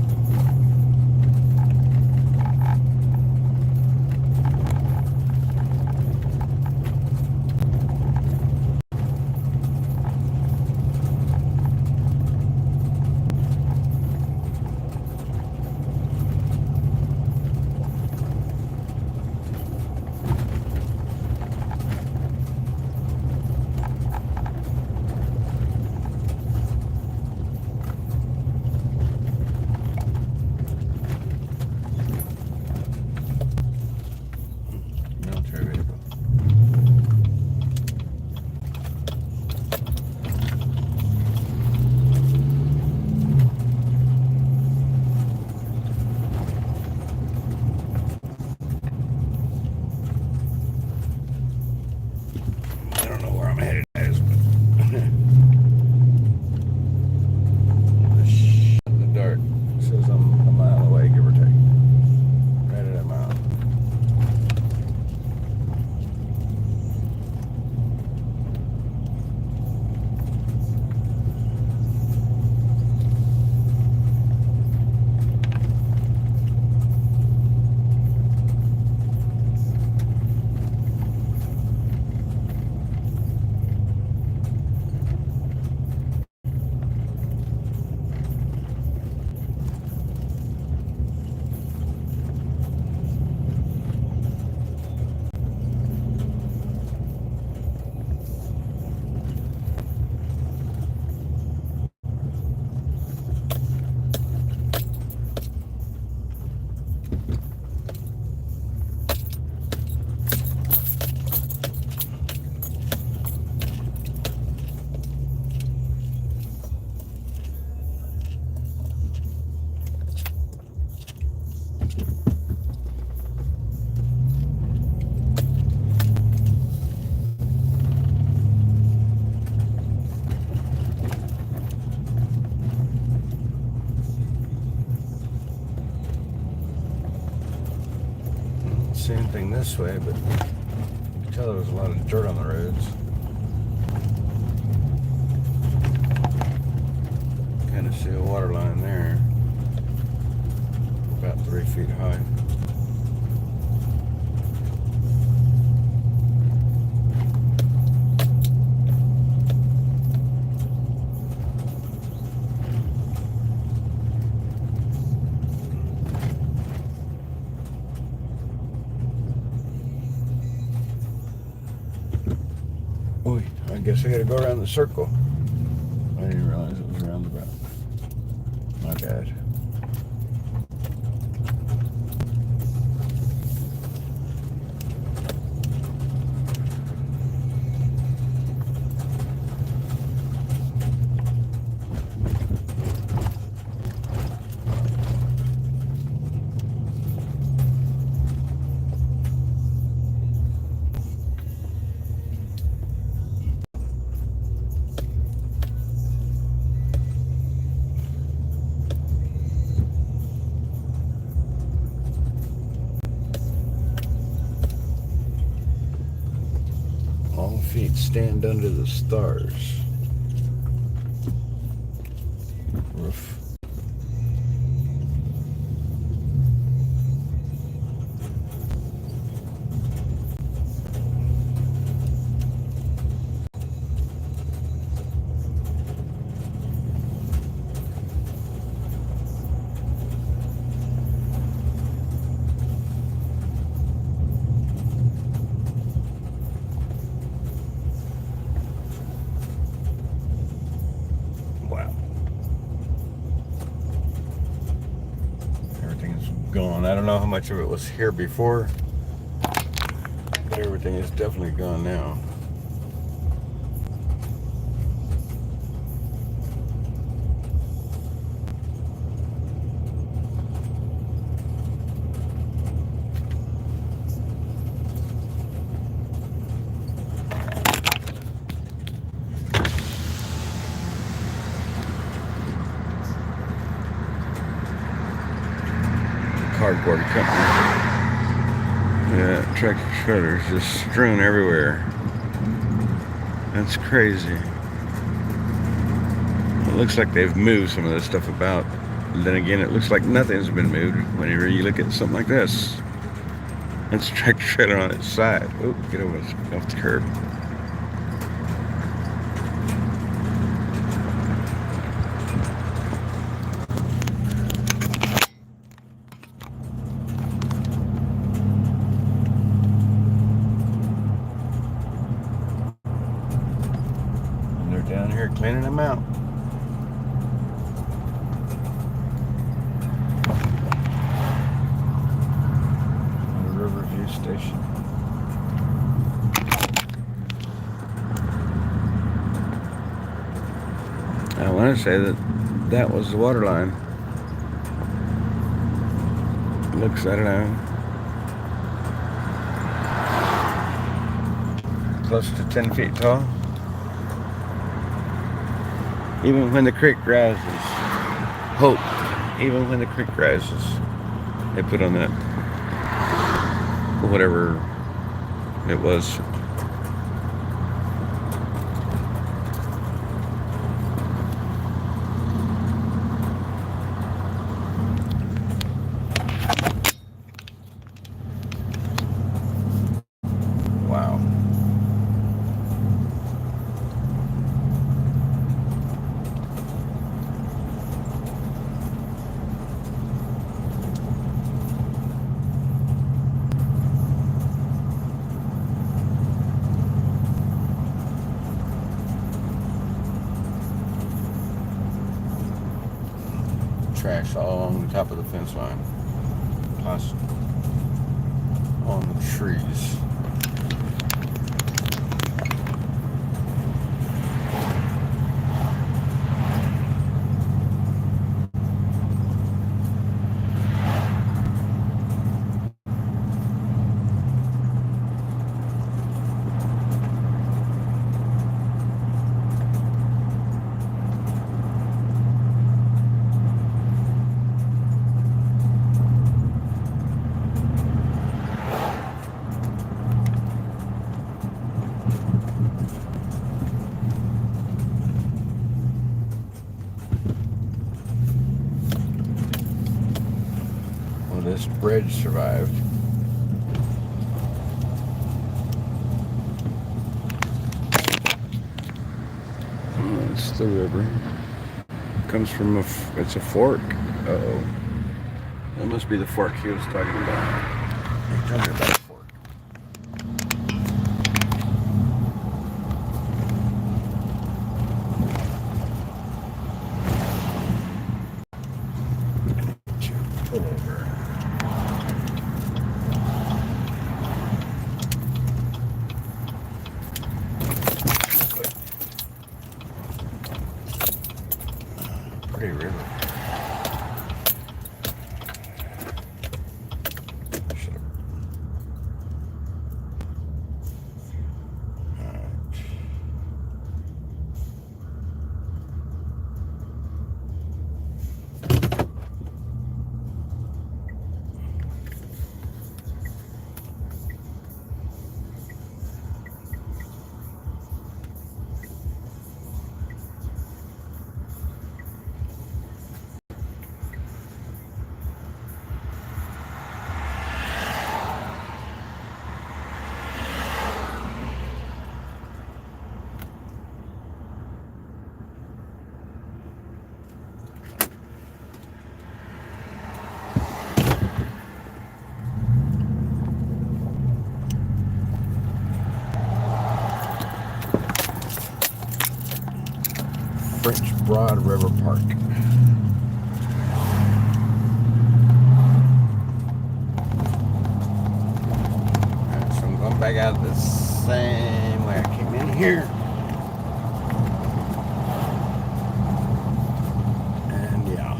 Military vehicle. I don't know where I'm headed, guys, but in the dark. It says I'm a mile away, give or take. Right at a mile. See anything this way, but you can tell there was a lot of dirt on the roads. Kind of see a water line there, about 3 feet high. Boy, I guess I gotta go around the circle. I didn't realize it was a roundabout. My bad. All feet stand under the stars. Roof. Wow. Everything's gone. I don't know how much of it was here before, but everything is definitely gone now. Cardboard company. Yeah, tractor trailers just strewn everywhere. That's crazy. looks like they've moved some of this stuff about. And then again, it looks like nothing's been moved whenever you look at something like this. It's a tractor trailer on its side. Oh, get over off the curb. And they're down here cleaning them out. Station. I want to say that was the water line. Looks, I don't know, close to 10 feet tall. Even when the creek rises, hope, even when the creek rises, they put on that, whatever it was. Wow. Trash all along the top of the fence line, plus on the trees. This bridge survived. Oh, it's the river. Comes from it's a fork. Uh-oh. That must be the fork he was talking about. He told me about a fork. Pull over. Pretty river. French Broad River Park. Alright, so I'm going back out the same way I came in here. And yeah.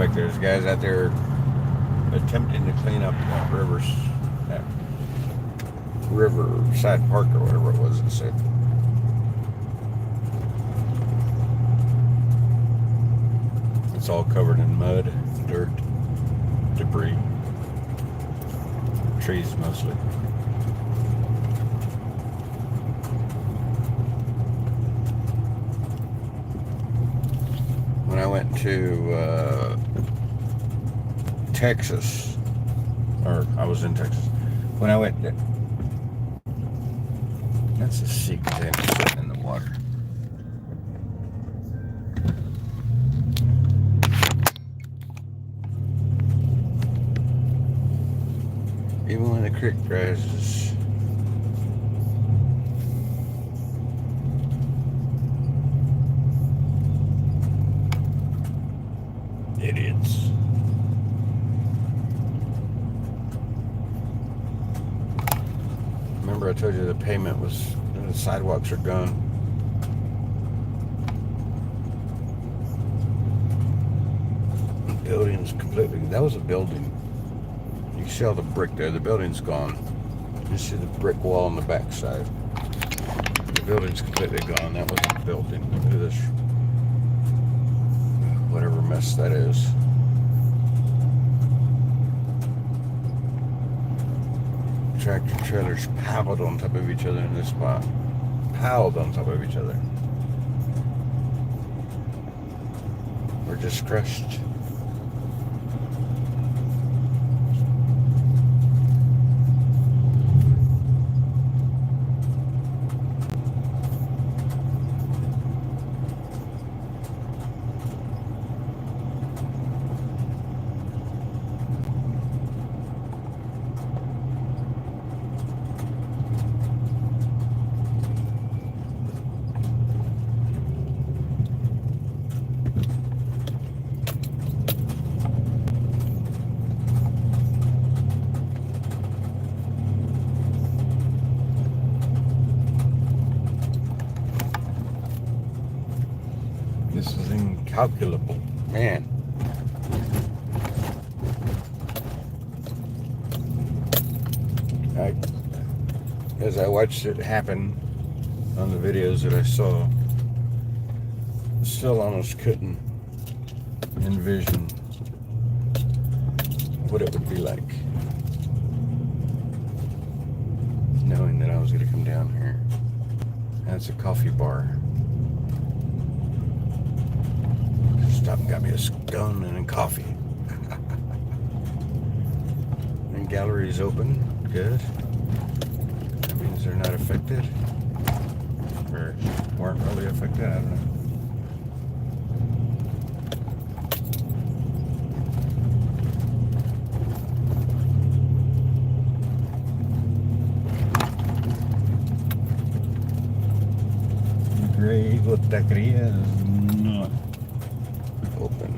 like there's guys out there attempting to clean up that Riverside Park or whatever it was it said. It's all covered in mud, dirt, debris, trees mostly. When I went to Texas, or I was in Texas, when I went, that's a sea container sitting in the water. Even when the creek rises. Idiots. Remember I told you the pavement was, the sidewalks are gone. The building's completely, that was a building. You see all the brick there, the building's gone. You see the brick wall on the back side. The building's completely gone, that was a building. Look at this, whatever mess that is. Tractor trailers piled on top of each other in this spot. Piled on top of each other. We're just crushed. This is incalculable, man. As I watched it happen on the videos that I saw, still almost couldn't envision what it would be like knowing that I was going to come down here. That's a coffee bar. Stop and got me a scone and a coffee. And gallery's open. Good. That means they're not affected. Or weren't really affected. I don't know. The Gray Taqueria is not open.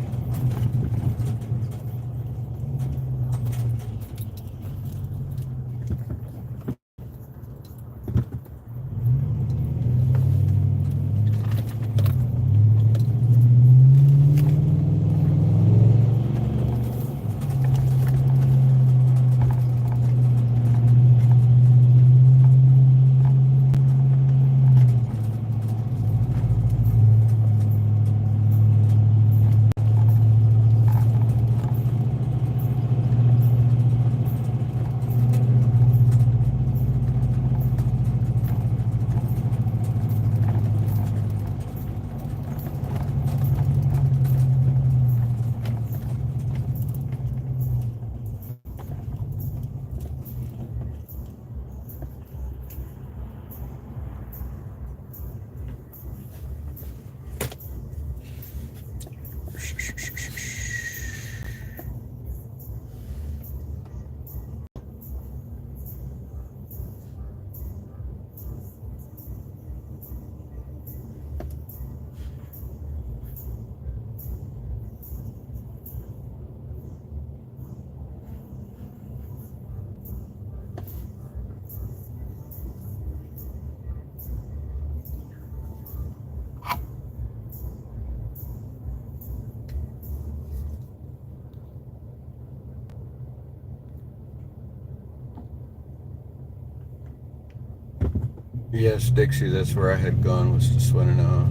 Yes, Dixie, that's where I had gone, was to Swannanoa.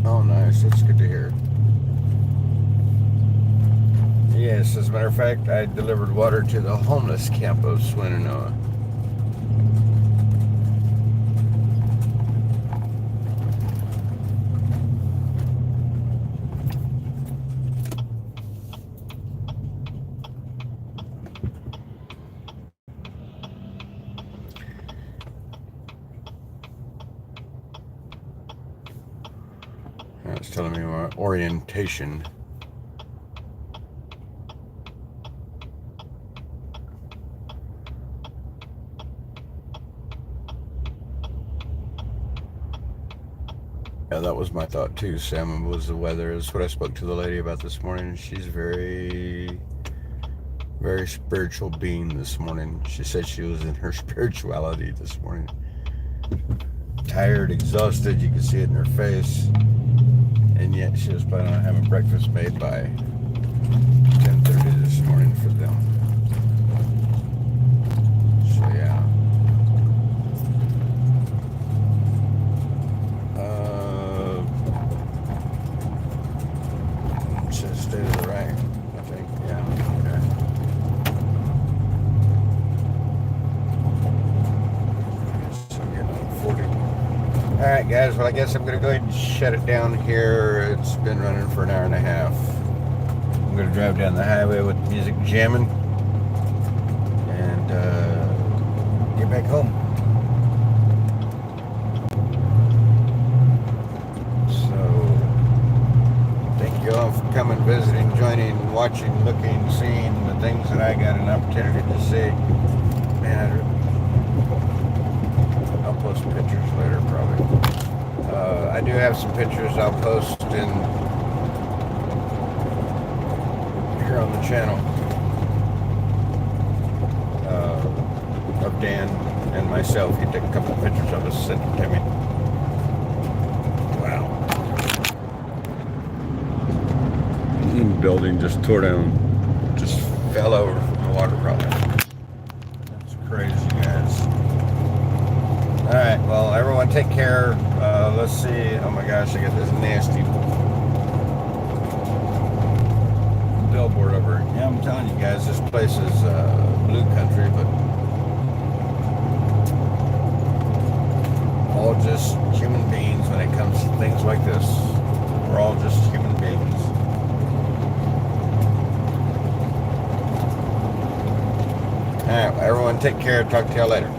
Oh, nice. That's good to hear. Yes, as a matter of fact, I delivered water to the homeless camp of Swannanoa. It's telling me my orientation. Yeah, that was my thought too, Sam, was the weather. That's what I spoke to the lady about this morning. She's very, very spiritual being this morning. She said she was in her spirituality this morning. Tired, exhausted, you could see it in her face. And yet she was planning on having breakfast made by 10:30 this morning for them. So yeah. It says state of the rain, I think. Yeah, okay. So I'm getting on 40. Alright guys, well I guess I'm going to go ahead and shut it down here. It's been running for an hour and a half. I'm going to drive down the highway with music jamming and get back home. So, thank you all for coming, visiting, joining, watching, looking, seeing the things that I got an opportunity to see. Man, I'll post pictures later probably. I do have some pictures I'll post in here on the channel of Dan and myself. He took a couple of pictures of us, sent them to me. Wow. Building just tore down, just fell over from the water problem. That's crazy, guys. All right, well, everyone take care. Let's see. Oh my gosh, I got this nasty billboard over. Yeah, I'm telling you guys, this place is blue country, but all just human beings when it comes to things like this. We're all just human beings. All right, everyone take care. Talk to y'all later.